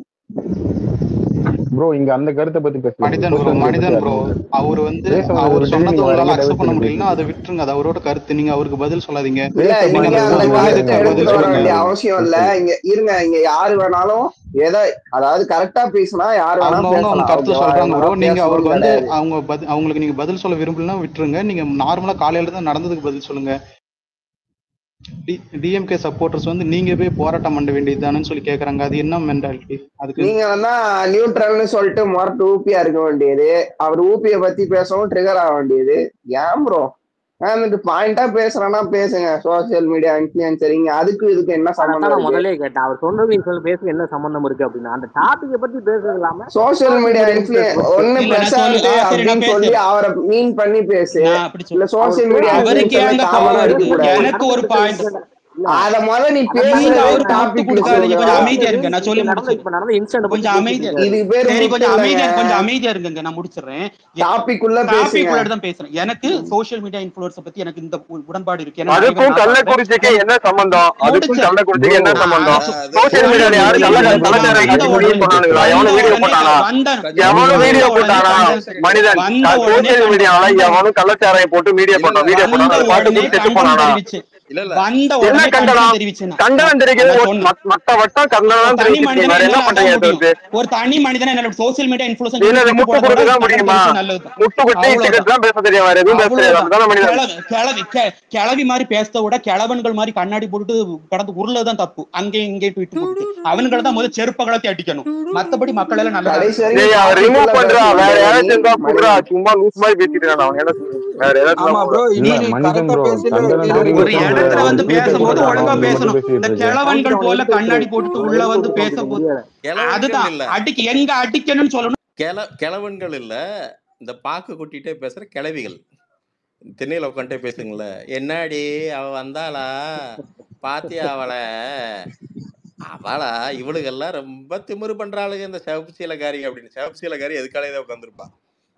ப்ரோ. இங்க அந்த கருத்தை பத்தி பேசல ப்ரோ. மனிதன் ப்ரோ சோசியல் மீடியா பத்தி மனிதன் ப்ரோ யாருமே பேசல. அவர் வந்து பேச அவர் விட்டுட்டு சொன்னதை நீங்க வேற உங்களால எங்க அக்செப்ட் பண்ண டைவர்ட் முடியலன்னா பேசிட்டு அதை இருக்கீங்க. விட்டுருங்க. அது அவரோட கருத்து. நீங்க அவருக்கு பதில் சொல்லாதீங்க. இல்ல பேச நீங்க நீங்க விடுங்க. அந்த அந்த ஒரு நீங்க கருத்தை வாதத்துக்கு விடுங்க. பதில் எடுத்துட்டு வர சொல்லுங்க. வேண்டிய பேசுறது அவசியம் இல்ல. ஓகே. இங்க இருங்க, இங்க யாரு வேணாலும் எதை அதாவது கரெக்டா பேசினா யாரு வேணாலும் அவங்கவுங்க அவங்க பேசலாம். கருத்து ஓகேவா? சொல்றாங்க ப்ரோ. இவங்கெல்லாம் நீங்க அவருக்கு பேசணும்னு வந்து கிடையாது. அவங்களுக்கு நீங்க பதில் சொல்ல விரும்பலன்னா விட்டுருங்க. நீங்க நார்மலா காலையில தான் நடந்ததுக்கு பதில் சொல்லுங்க. டிஎம்கே சப்போர்ட்டர்ஸ் வந்து நீங்க போய் போராட்டம் பண்ண வேண்டியதுதானு சொல்லி கேக்குறாங்க. அது என்ன மென்டாலிட்டி? அதுக்கு நீங்க வந்தா நியூட்ரல்னு சொல்லிட்டு மொரட்டு ஊப்பியா இருக்க வேண்டியது, அவர் ஊப்பிய பத்தி பேசவும் ட்ரிகர் ஆக வேண்டியது. ஏன் ப்ரோ இது பாயிண்டா பேசுறேன்னா பேசுங்க. சோசியல் மீடியா இன்ஃபுளுசரிங் அதுக்கு இதுக்கு என்ன அதான் சம்பந்தம் நான் இருக்கு? முதல்ல கேட்டேன். அவர் சொன்னது சொல்லி பேச என்ன சம்பந்தம் இருக்கு அப்படின்னா அந்த டாபிக்கை பத்தி பேசுறது இல்லாம சோசியல் மீடியா இன்ஃபுளுசன் ஒன்னு இல்ல நான் சொல்லு பிரசாந்த் சரி நான் அப்படின்னு சொல்லி பேசுறேன். அவரை மீன் பண்ணி பேசு. நான் அப்படி இல்ல சொல்ல அவர் சோசியல் மீடியா அவருக்கு இன்ஃபுளுசன் ஏங்க கோவம் காமனா வருது? இருக்க கூடாது. எனக்கு ஒரு பாயிண்ட் இல்ல அத முதல்ல நீ அதான் நீங்க பேசுறதே அவருக்கு முட்டு டாபிக் கொடுக்காதீங்க. கொஞ்சம் ஓகேவா? அமைதியா இருங்க. நான் சொல்லி முடிச்சு இப்ப நடந்த இன்சிடென்ட் பத்தி கொஞ்சம் பேசிட்டு அமைதியா இருக்காரு. இதுக்கு பேரு சரி முட்டு கொஞ்சம் இல்லைங்க. அமைதியா இருங்க. நான் முடிச்சிடுறேன். டாபிக் உள்ள பேசுங்க. டாபிக் உள்ள தான் பேசுறேன். எனக்கு சோஷியல் மீடியா இன்ஃபுளுன்ஸ் பத்தி எனக்கு இந்த உடன்பாடு இருக்கு. ஏன்னா நிறைய பேர் அதுக்கும் நான் பாக்குறேன். கள்ளக்குறிச்சிக்கு என்ன சம்பந்தம்? அதுக்கும் முடிச்சேன் கள்ளக்குறிச்சிக்கு ப்ரோ என்ன சம்பந்தம்? அது சோசியல் மீடியால யாரு கலாச்சாரம் வந்த கட்சி உடனே கிரியேட் பண்ணானுங்களா? வந்த எவனும் வீடியோ உடனே போட்டானா? வந்த எவனும் வந்த வீடியோ உடனே போட்டானா? மனிதன் வந்த உடனே சோசியல் மீடியால எவனும் கள்ளச்சாரம் போட்டு இல்ல இல்ல வீடியோ வந்த போட்டானா? அதை பார்த்து உடனே குடிச்சிட்டு கண்டனம் போனானா? தெரிவிச்சு இல்ல இல்ல வந்த என்ன உடனே கண்டனம் கண்டனம்? தெரிவிச்சேன். கண்டனம் தெரிவிக்கிறது நான் சொன்னேன். மத்த வட்டம் ஒரு கண்டனம் தனி தெரிவிச்சிருக்கீங்க. மனிதனை வேற என்ன என்னால பண்றீங்க? அதான் அது முடியும். வந்து ஒரு தனி மனிதனை என்ன சோசியல் மீடியா இன்ஃபுளுசன் இல்ல விட்டு முட்டு போட கூட கொடுக்கதான் கண்டனம் முடியுமா? தெரிவிச்சா நல்லதுதான். முட்டு குட்டி அவ்வளவுதான் சிகரெட் தான் பேச தெரியும். வேற எதுவும் பேச தெரியாது. அவ்வளவுதான். அப்படிதானே மனிதன்? கிளவி மாதிரி பேசத விட கிழவன்கள் மாதிரி கண்ணாடி போட்டு கடந்து உருளதான் தப்பு. அங்கே இங்கே ட்வீட் போட்டு அவன்களை தான் முதல் செருப்ப கலத்தி அடிக்கணும். மத்தபடி மக்கள் எல்லாம் நல்லா கடைசி இருக்காங்க. வரைக்கும் அவர் டாபிக் ரிமூவ் உள்ள பண்றா. பேச வேற யாராச்சும் வேண்டியது இருந்தா கூடுறா. மனிதன். சும்மா லூஸ் மாதிரி பேசிட்டு இருக்கான். அவன் என்ன சொல்றது? வேற ஏதாச்சும் ஆமா ப்ரோ. இல்ல மனிதன் கரெக்டா ப்ரோ பேசல. கண்டனம் ஒரு தெரிவிக்கும் ப்ரோ. இடத்துல அவர் வந்து ட்வீட்டை பேசும்போது போட்டு ஒழுங்கா நீங்க மட்டும் பேசணும். பேசிட்டு இந்த இருக்க. கிழவன்கள் போல கண்ணாடி போட்டுட்டு உள்ள வந்து பேசும்போது கிழவன்கள் அதுதான் இல்ல எங்க அடிக்கணும்னு சொல்லணும். கிழவன்கள் இல்ல, இந்த பாக்கு கொட்டிட்டே பேசுற கிழவிகள் திண்ணையில உட்காந்துட்டே பேசுங்கள. என்னாடி அவ வந்தாளா, பாத்தியா அவளை, அவளா இவளுகெல்லாம் ரொம்ப திமிரு பண்றாளுங்க இந்த சிவப்பு சீலக்காரி அப்படின்னு. சிவப்பு சீலக்காரி எதுக்காலே தான் உட்காந்துருப்பா.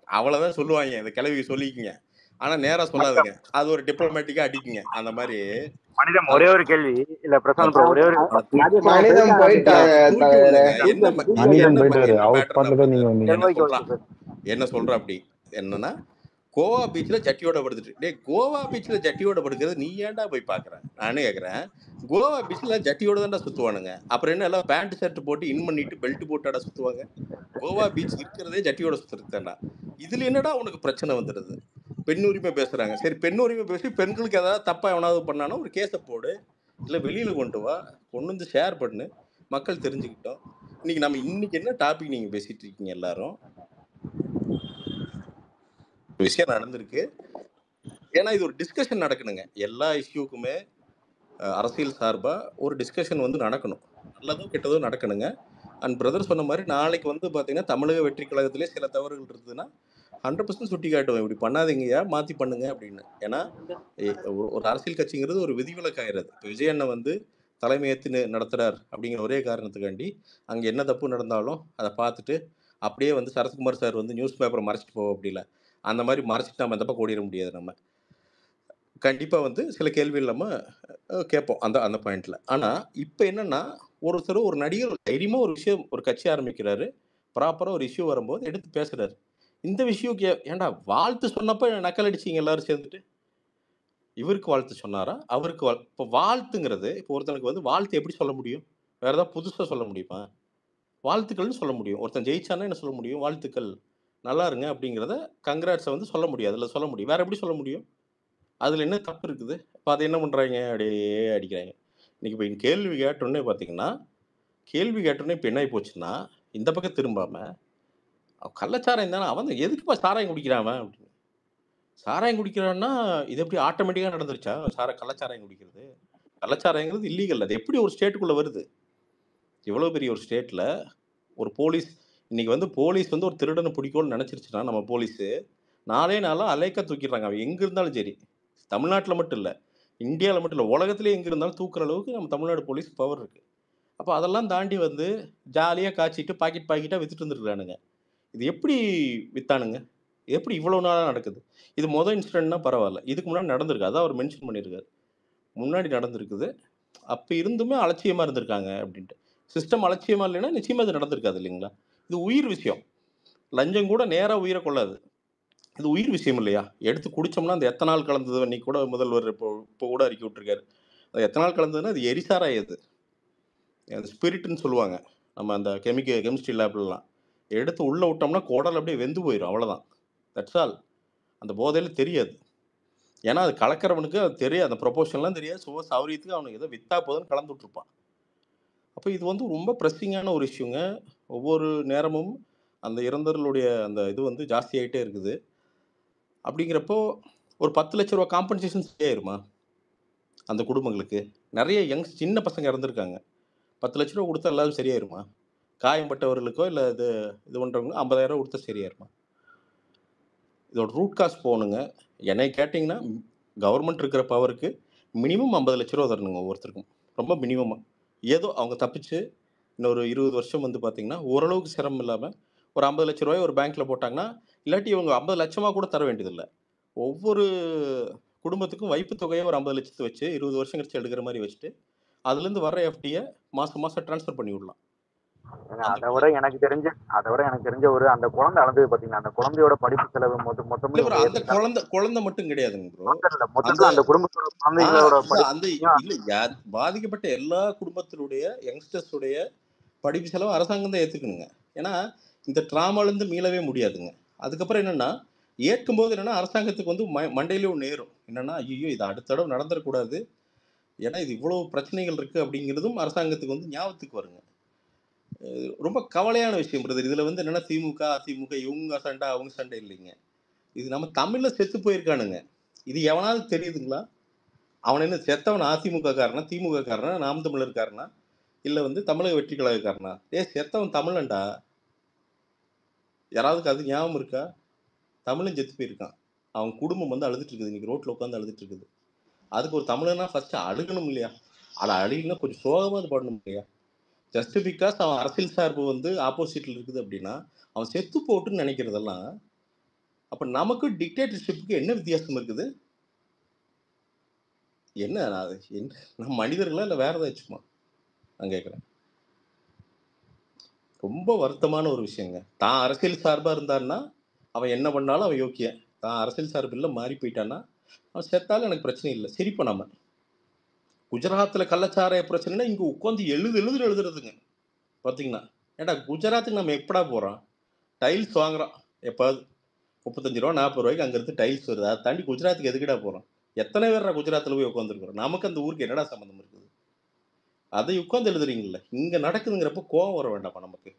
அவளதான் சொல்லுவாங்க இந்த கிழவிக்கு சொல்லிக்குங்க. ஆனா நேரா சொல்லாதுங்க. அது ஒரு டிப்ளமேட்டிக்கா அடிக்குங்க. அந்த மாதிரி மனிதன் ஒரே ஒரு கேள்வி இல்ல பிரசாந்த் ப்ரோ. ஒரே ஒரு மனிதன் போயிட்டாங்க தூக்கி தலைவரே. விடுங்க. என்ன மனிதன் போயிட்டாரு. என்ன அவர் மேட்டர் பாட்டுல நீங்க வந்தீங்க. என்ன சொல்ற அப்படி என்னன்னா, கோவா பீச்ல ஜட்டியோட படுத்துட்டு டே கோவா பீச்ல ஜட்டியோட படுக்கிறது நீ ஏன்டா போய் பாக்குறேன்? நானே கேக்குறேன். கோவா பீச்ல ஜட்டியோட தான்டா சுத்துவானுங்க. அப்புறம் என்ன எல்லாம் பேண்ட் ஷர்ட் போட்டு இன் பண்ணிட்டு பெல்ட் போட்டாடா சுத்துவாங்க? கோவா பீச் இருக்கிறதே ஜட்டியோட சுத்துறது தான்டா. இதுல என்னடா உனக்கு பிரச்சனை வந்துடுது? பெண் உரிமை பேசுறாங்க. சரி பெண் உரிமை பேசி பெண்களுக்கு ஏதாவது தப்பா எவனாவது பண்ணானா ஒரு கேஸை போடு, இல்ல வெளியில கொண்டு வா, கொண்டு வந்து ஷேர் பண்ணு, மக்கள் தெரிஞ்சுக்கிட்டோம். இன்னைக்கு என்ன டாபிக் நீங்க பேசிட்டு இருக்கீங்க எல்லாரும்? விஷயம் நடந்திருக்கு. ஏன்னா இது ஒரு டிஸ்கஷன் நடக்கணுங்க. எல்லா இஷ்யூக்குமே அரசியல் சார்பாக ஒரு டிஸ்கஷன் வந்து நடக்கணும். நல்லதோ கெட்டதோ நடக்கணுங்க. அண்ட் பிரதர் சொன்ன மாதிரி நாளைக்கு வந்து பார்த்தீங்கன்னா தமிழக வெற்றி கழகத்திலே சில தவறுகள் இருந்ததுன்னா 100% சுட்டி காட்டுவேன், இப்படி பண்ணாதீங்கயா, மாற்றி பண்ணுங்க அப்படின்னு. ஏன்னா ஒரு அரசியல் கட்சிங்கிறது ஒரு விதிவிலக்காகிறது. இப்போ விஜய் அண்ணன் வந்து தலைமையேற்று நடத்துகிறார் அப்படிங்கிற ஒரே காரணத்துக்காண்டி அங்கே என்ன தப்பு நடந்தாலும் அதை பார்த்துட்டு அப்படியே வந்து சரத்குமார் சார் வந்து நியூஸ் பேப்பரை மறைச்சிட்டு போவோம். அப்படி இல்லை, அந்த மாதிரி மறைச்சிட்டு நம்ம தப்ப ஓடிட முடியாது. நம்ம கண்டிப்பாக வந்து சில கேள்விகள் நம்ம கேட்போம் அந்த அந்த பாயிண்ட்ல. ஆனால் இப்போ என்னன்னா ஒருத்தர் ஒரு நடிகர் தைரியமாக ஒரு விஷயம் ஒரு கட்சி ஆரம்பிக்கிறாரு, ப்ராப்பராக ஒரு இஷ்யூ வரும்போது எடுத்து பேசுறாரு. இந்த விஷயம் ஏன்டா வாழ்த்து சொன்னப்போ நக்கல் அடிச்சிங்க எல்லாரும் சேர்ந்துட்டு. இவருக்கு வாழ்த்து சொன்னாரா, அவருக்கு இப்போ வாழ்த்துங்கிறது இப்போ ஒருத்தனுக்கு வந்து வாழ்த்து எப்படி சொல்ல முடியும்? வேற ஏதாவது புதுசாக சொல்ல முடியுமா? வாழ்த்துக்கள்னு சொல்ல முடியும். ஒருத்தன் ஜெயிச்சானா என்ன சொல்ல முடியும்? வாழ்த்துக்கள், நல்லா இருங்க அப்படிங்கிறத கங்க்ராட்ஸை வந்து சொல்ல முடியாது, அதில் சொல்ல முடியும். வேற எப்படி சொல்ல முடியும்? அதில் என்ன தப்பு இருக்குது? இப்போ அதை என்ன பண்ணுறாங்க, அப்படியே அடிக்கிறாங்க. இன்னைக்கு இப்போ கேள்வி கேட்டோன்னே பார்த்தீங்கன்னா, கேள்வி கேட்டோன்னே இப்போ என்ன ஆகி போச்சுன்னா, இந்த பக்கம் திரும்பாமல் கள்ளச்சாராயம் தானே, அவன் எதுக்குப்பா சாராயம் குடிக்கிறான் அவன் அப்படின்னு. சாராயம் குடிக்கிறான்னா இது எப்படி ஆட்டோமேட்டிக்காக நடந்துருச்சா? கள்ளச்சாராயம் குடிக்கிறது, கள்ளச்சாராயங்கிறது இல்லீகல். அது எப்படி ஒரு ஸ்டேட்டுக்குள்ளே வருது? இவ்வளோ பெரிய ஒரு ஸ்டேட்டில் ஒரு போலீஸ் இன்னைக்கு வந்து போலீஸ் வந்து ஒரு திருடனை பிடிக்கும்னு நினச்சிருச்சுன்னா நம்ம போலீஸு நாளே நாளாக அலைக்க தூக்கிடுறாங்க. அவன் எங்கே இருந்தாலும் சரி, தமிழ்நாட்டில் மட்டும் இல்லை, இந்தியாவில் மட்டும் இல்லை, உலகத்திலே எங்கே இருந்தாலும் தூக்குற அளவுக்கு நம்ம தமிழ்நாடு போலீஸ் பவர் இருக்குது. அப்போ அதெல்லாம் தாண்டி வந்து ஜாலியாக காய்ச்சிட்டு பாக்கெட்டாக வித்துட்டு வந்துருக்கானுங்க. இது எப்படி வித்தானுங்க? எப்படி இவ்வளோ நாளாக நடக்குது? இது மொதல் இன்சிடென்ட்னா பரவாயில்ல, இதுக்கு முன்னாடி நடந்திருக்கு, அதான் அவர் மென்ஷன் பண்ணியிருக்காரு. முன்னாடி நடந்திருக்குது, அப்போ இருந்துமே அலட்சியமாக இருந்திருக்காங்க அப்படின்ட்டு. சிஸ்டம் அலட்சியமாக இல்லைன்னா நிச்சயமாக இது நடந்திருக்காது இல்லைங்களா? இது உயிர் விஷயம். லஞ்சம் கூட நேராக உயிரை கொள்ளாது, இது உயிர் விஷயம் இல்லையா? எடுத்து குடித்தோம்னா அந்த எத்தனால் கலந்தது, அன்றைக்கி கூட முதல்வர் இப்போ கூட அறிக்கை விட்டுருக்காரு. அது எத்தனால் கலந்ததுன்னா அது எரிசாராயது, அந்த ஸ்பிரிட்னு சொல்லுவாங்க நம்ம அந்த கெமிஸ்ட்ரி லேப்லலாம். எடுத்து உள்ளே விட்டோம்னா குடல் அப்படியே வெந்து போயிடும், அவ்வளோதான். That's all. அந்த போதையில் தெரியாது, ஏன்னா அது கலக்கிறவனுக்கு அது தெரியாது, அந்த ப்ரொபோஷன்லாம் தெரியாது. சௌரியத்துக்கு அவனுக்கு ஏதோ வித்தா போதுன்னு கலந்து விட்ருப்பான். அப்போ இது வந்து ரொம்ப ப்ரெஸ்ஸிங்கான ஒரு இஷ்யூங்க. ஒவ்வொரு நேரமும் அந்த இறந்தவர்களுடைய அந்த இது வந்து ஜாஸ்தி ஆகிட்டே இருக்குது. அப்படிங்கிறப்போ ஒரு 10 லட்ச ரூபா காம்பன்சேஷன் சரியாயிருமா அந்த குடும்பங்களுக்கு? நிறைய சின்ன பசங்க இறந்துருக்காங்க. 10 லட்ச ரூபா கொடுத்தா எல்லாரும் சரியாயிருமா? காயம்பட்டவர்களுக்கோ இல்லை இது பண்ணுறவங்க 50,000 ரூபா கொடுத்தா சரியாயிருமா? இதோட ரூட் காஸ் போகணுங்க. என்னை கேட்டிங்கன்னா கவர்மெண்ட் இருக்கிற பவருக்கு மினிமம் 50 லட்ச ரூபா தரணுங்க ஒவ்வொருத்தருக்கும், ரொம்ப மினிமமாக. ஏதோ அவங்க தப்பிச்சு இன்னொரு 20 வருஷம் வந்து பார்த்தீங்கன்னா ஓரளவுக்கு சிரமம் இல்லாமல் ஒரு 50 லட்ச ரூபாய் ஒரு பேங்க்கில் போட்டாங்கன்னா, இல்லாட்டி இவங்க 50 லட்சமாக கூட தர வேண்டியதில்லை, ஒவ்வொரு குடும்பத்துக்கும் வைப்பு தொகையை ஒரு 50 லட்சத்தை வச்சு 20 வருஷம் கழிச்சு எடுக்கிற மாதிரி வச்சுட்டு அதுலேருந்து வர எஃப்டியை மாதம் மாதம் ட்ரான்ஸ்ஃபர் பண்ணி விடலாம். அதை விட எனக்கு தெரிஞ்ச ஒரு அந்த குழந்தை அழுது பாத்தீங்கன்னா, அந்த குழந்தையோட படிப்பு செலவு மொத்தமே அந்த குழந்தை மட்டும் கிடையாதுங்க ப்ரோ, மொத்தத்துல அந்த குடும்பத்தோட குழந்தைகளோட அந்த இல்ல பாதிக்கப்பட்ட எல்லா குடும்பத்தினுடைய யங்ஸ்டர்ஸுடைய படிப்பு செலவு அரசாங்கம் தான் ஏற்றுக்கணுங்க. ஏன்னா இந்த ட்ராமாலேருந்து மீளவே முடியாதுங்க. அதுக்கப்புறம் என்னென்னா ஏற்கும்போது என்னென்னா அரசாங்கத்துக்கு வந்து மண்டையிலே ஒன்று ஏறும், என்னென்னா ஐயோ இது அடுத்த தடவை நடந்துடக்கூடாது, ஏன்னா இது இவ்வளோ பிரச்சனைகள் இருக்குது அப்படிங்கிறதும் அரசாங்கத்துக்கு வந்து ஞாபகத்துக்கு வருங்க. ரொம்ப கவலையான விஷயம் பிரதர். இதில் வந்து என்னென்னா திமுக அதிமுக இவங்க சண்டை அவங்க சண்டை இல்லைங்க, இது நம்ம தமிழில் செத்து போயிருக்கானுங்க. இது எவனாவது தெரியுதுங்களா? அவன் என்ன செத்தவன் அதிமுக காரனா, திமுக காரனா, நாம் தமிழர் காரனா, இல்லை வந்து தமிழக வெற்றி கழகக்காரனா? செத்தவன் தமிழன்டா. யாராவதுக்கு அது ஞாபகம் இருக்கா? தமிழன் செத்து போயிருக்கான், அவன் குடும்பம் வந்து அழுதுட்டு இருக்குது, இன்னைக்கு ரோட்டில் உட்காந்து அழுதுட்டு இருக்குது. அதுக்கு ஒரு தமிழனா ஃபர்ஸ்ட் அழுகணும் இல்லையா? அதை அழுகினா கொஞ்சம் சோகமாக அது பண்ணணும் இல்லையா? ஜஸ்ட் பிகாஸ் அவன் அரசியல் சார்பு வந்து ஆப்போசிட்டில் இருக்குது அப்படின்னா அவன் செத்து போட்டுன்னு நினைக்கிறதெல்லாம், அப்போ நமக்கு டிக்டேட்டர்ஷிப்புக்கு என்ன வித்தியாசம் இருக்குது? என்ன நம்ம மனிதர்களா இல்லை வேற ஏதாச்சுமா நான் கேட்குறேன். ரொம்ப வருத்தமான ஒரு விஷயங்க. தான் அரசியல் சார்பாக இருந்தான்னா அவன் என்ன பண்ணாலும் அவன் யோக்கியன், தான் அரசியல் சார்பு இல்லை மாறி போயிட்டான்னா அவன் செத்தாலும் எனக்கு பிரச்சனை இல்லை, சிரிப்போம் நம்ம. குஜராத்தில் கள்ளச்சாராய பிரச்சனைனா இங்கே உட்காந்து எழுதுறதுங்க பார்த்தீங்கன்னா. ஏன்டா குஜராத்துக்கு நம்ம எப்படா போகிறோம்? டைல்ஸ் வாங்குறோம் எப்பாவது 35 ரூபா 40 ரூபாய்க்கு அங்கேருந்து டைல்ஸ் வருது, அதை தாண்டி குஜராத்துக்கு எதுக்கிடா போகிறோம்? எத்தனை பேர் குஜராத்தில் போய் உட்காந்துருக்குறோம்? நமக்கு அந்த ஊருக்கு என்னடா சம்மந்தம் இருக்குது? அதை உட்காந்து எழுதுறீங்களே, இங்கே நடக்குதுங்கிறப்ப கோவம் வர வேண்டாமா நமக்கு?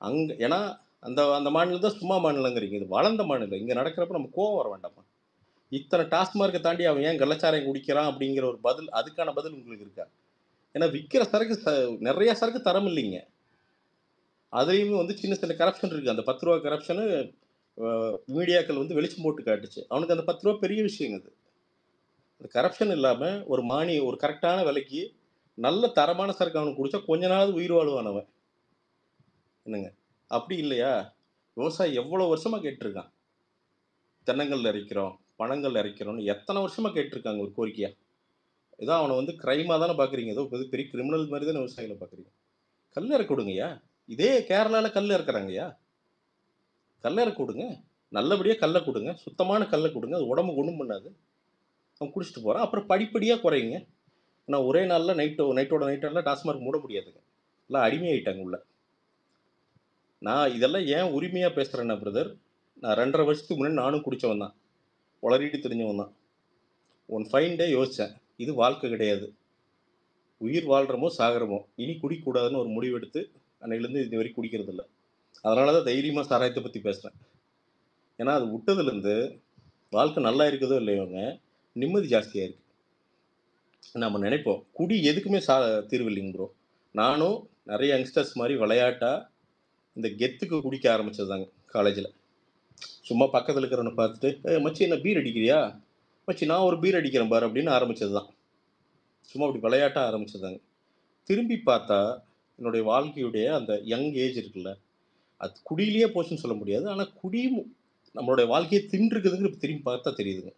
அங்கே ஏன்னா அந்த அந்த மாநிலம் தான் சும்மா மாநிலங்கிறீங்க, இது வளர்ந்த மாநிலம், இங்கே நடக்கிறப்ப நம்ம கோவம் வர வேண்டாமா? இத்தனை டாஸ்மார்க்கை தாண்டி அவன் ஏன் கள்ளச்சாராயம் குடிக்கிறான் அப்படிங்கிற ஒரு பதில், அதுக்கான பதில் உங்களுக்கு இருக்கா? ஏன்னா விற்கிற சரக்கு நிறைய சரக்கு தரம் இல்லைங்க. அதுலேயுமே வந்து சின்ன சின்ன கரப்ஷன் இருக்குது. அந்த 10 ரூபா கரப்ஷனு மீடியாக்கள் வந்து வெளிச்சம் போட்டு காட்டுச்சு. அவனுக்கு அந்த 10 ரூபா பெரிய விஷயங்க. அது அந்த கரப்ஷன் இல்லாமல் ஒரு கரெக்டான விலைக்கு நல்ல தரமான சரக்கு அவனுக்கு குடித்தா கொஞ்ச நாள் உயிர் வாழ்வானவன் என்னங்க. அப்படி இல்லையா? விவசாயி எவ்வளோ வருஷமாக கேட்டிருக்கான், தென்னங்கல் இறைக்கிறோம், பணங்கள் இறைக்கிறோம்னு எத்தனை வருஷமாக கேட்டிருக்காங்க ஒரு கோரிக்கையாக. ஏதோ அவனை வந்து க்ரைமாக தானே பார்க்குறீங்க, ஏதோ பெரிய கிரிமினல் மாதிரி தானே விவசாயிகளை பார்க்குறீங்க. கல் இறக்க விடுங்கய்யா. இதே கேரளாவில் கல் இறக்குறாங்கய்யா. கல் இறக்க விடுங்க, நல்லபடியாக கல்லை கொடுங்க, சுத்தமான கல்லை கொடுங்க. அது உடம்புக்கு ஒன்றும் பண்ணாது. அவன் குடிச்சிட்டு போகிறான். அப்புறம் படிப்படியாக குறையுங்க. ஆனால் ஒரே நாளில் நைட்டோட நைட்டெல்லாம் டாஸ்மார்க் மூட முடியாதுங்க. எல்லாம் அடிமையாயிட்டாங்க உள்ள. நான் இதெல்லாம் ஏன் உரிமையாக பேசுகிறேன்னா பிரதர், நான் 2.5 வருஷத்துக்கு முன்னாடி நானும் குடித்தவன் தான், உளறிட்டு தெரிஞ்சவன் தான். ஒன் ஃபைன் டே யோசித்தேன், இது வாழ்க்கை கிடையாது, உயிர் வாழ்கிறோமோ சாகிறோமோ, இனி குடிக்கூடாதுன்னு ஒரு முடிவு எடுத்து அன்னையிலேருந்து இது வரைக்கும் குடிக்கிறது இல்லை. அதனால தான் தைரியமாக சாராயத்தை பற்றி பேசுகிறேன். ஏன்னா அது விட்டதுலேருந்து வாழ்க்கை நல்லா இருக்குதோ இல்லையோங்க, நிம்மதி ஜாஸ்தியாக இருக்குது. நம்ம நினைப்போம் குடி எதுக்குமே தீர்வு இல்லைங்க ப்ரோ. நானும் நிறைய யங்ஸ்டர்ஸ் மாதிரி விளையாட்டாக இந்த கெத்துக்கு குடிக்க ஆரம்பிச்சது தாங்க காலேஜில். சும்மா பக்கத்தில் இருக்கிறவனை பார்த்துட்டு, மச்சி என்ன பீர் அடிக்கிறியா, மச்சி நான் ஒரு பீர் அடிக்கிறேன் பாரு அப்படின்னு ஆரம்பித்தது தான். சும்மா அப்படி விளையாட்டாக ஆரம்பிச்சதாங்க. திரும்பி பார்த்தா என்னுடைய வாழ்க்கையுடைய அந்த யங் ஏஜ் இருக்குல்ல, அது குடியிலேயே போச்சுன்னு சொல்ல முடியாது. ஆனால் குடியும் நம்மளுடைய வாழ்க்கையை தின்றுக்குதுங்கிற திரும்பி பார்த்தா தெரியுதுங்க.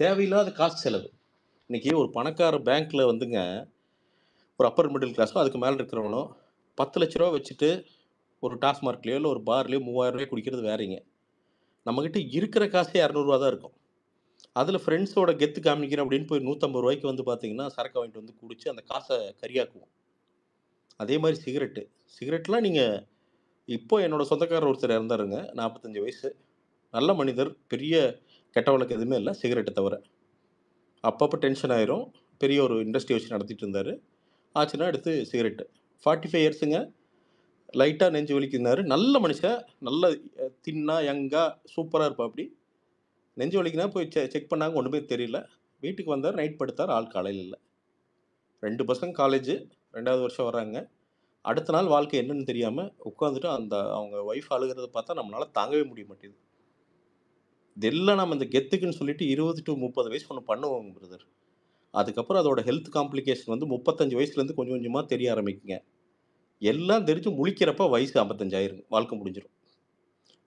தேவையில்லாத காசு செலவு. இன்றைக்கி ஒரு பணக்கார பேங்க்கில் வந்துங்க, ஒரு அப்பர் மிடில் கிளாஸோ அதுக்கு மேலே இருக்கிறவனோ 10 லட்ச ரூபா வச்சுட்டு ஒரு டாஸ்மார்க்லேயோ இல்லை ஒரு பார்லேயோ 3000 ரூபாய் குடிக்கிறது வேறீங்க. நம்மக்கிட்ட இருக்கிற காசே 200 ரூபா தான் இருக்கும். அதில் ஃப்ரெண்ட்ஸோட கெத்து காமிக்கிறேன் அப்படின்னு போய் 150 ரூபாய்க்கு வந்து பார்த்தீங்கன்னா சரக்கு வாங்கிட்டு வந்து குடிச்சு அந்த காசை கரியாக்குவோம். அதே மாதிரி சிகரெட்லாம் நீங்கள் இப்போ என்னோட சொந்தக்காரர் ஒருத்தர் இறந்தாருங்க, 45 வயசு, நல்ல மனிதர், பெரிய கெட்ட வழக்கு எதுவுமே இல்லை சிகரெட்டை தவிர. அப்பப்போ டென்ஷன் ஆயிரும். பெரிய ஒரு இண்டஸ்ட்ரி வச்சு நடத்திட்டு இருந்தார். ஆச்சுன்னா எடுத்து சிகரெட்டு. 45 இயர்ஸுங்க, லைட்டாக நெஞ்சு வலிக்குனாரு. நல்ல மனுஷன், நல்ல தின்னா யங்காக சூப்பராக இருப்பா. அப்படி நெஞ்சு வலிக்குனா போய் செக் பண்ணாங்க, ஒன்றுமே தெரியல. வீட்டுக்கு வந்தார், நைட் படுத்தார், ஆள் காலையில் இல்லை. 2 பசங்க காலேஜ் 2வது வருஷம் வராங்க. அடுத்த நாள் வாழ்க்கை என்னன்னு தெரியாமல் உட்காந்துட்டு அவங்க ஒய்ஃப் அழுகிறத பார்த்தா நம்மளால் தாங்கவே முடிய மாட்டேது. இதெல்லாம் நம்ம இந்த கெத்துக்குன்னு சொல்லிட்டு 20 to 30 வயசு ஒன்று பண்ணுவோங்க பிரதர். அதுக்கப்புறம் அதோட ஹெல்த் காம்ப்ளிகேஷன் வந்து 35 வயசுலேருந்து கொஞ்சம் கொஞ்சமாக தெரிய ஆரம்பிக்குங்க. எல்லாம் தெரிஞ்சு முழிக்கிறப்ப வயசு 55 ஆயிருங்க, வாழ்க்கை முடிஞ்சிடும்.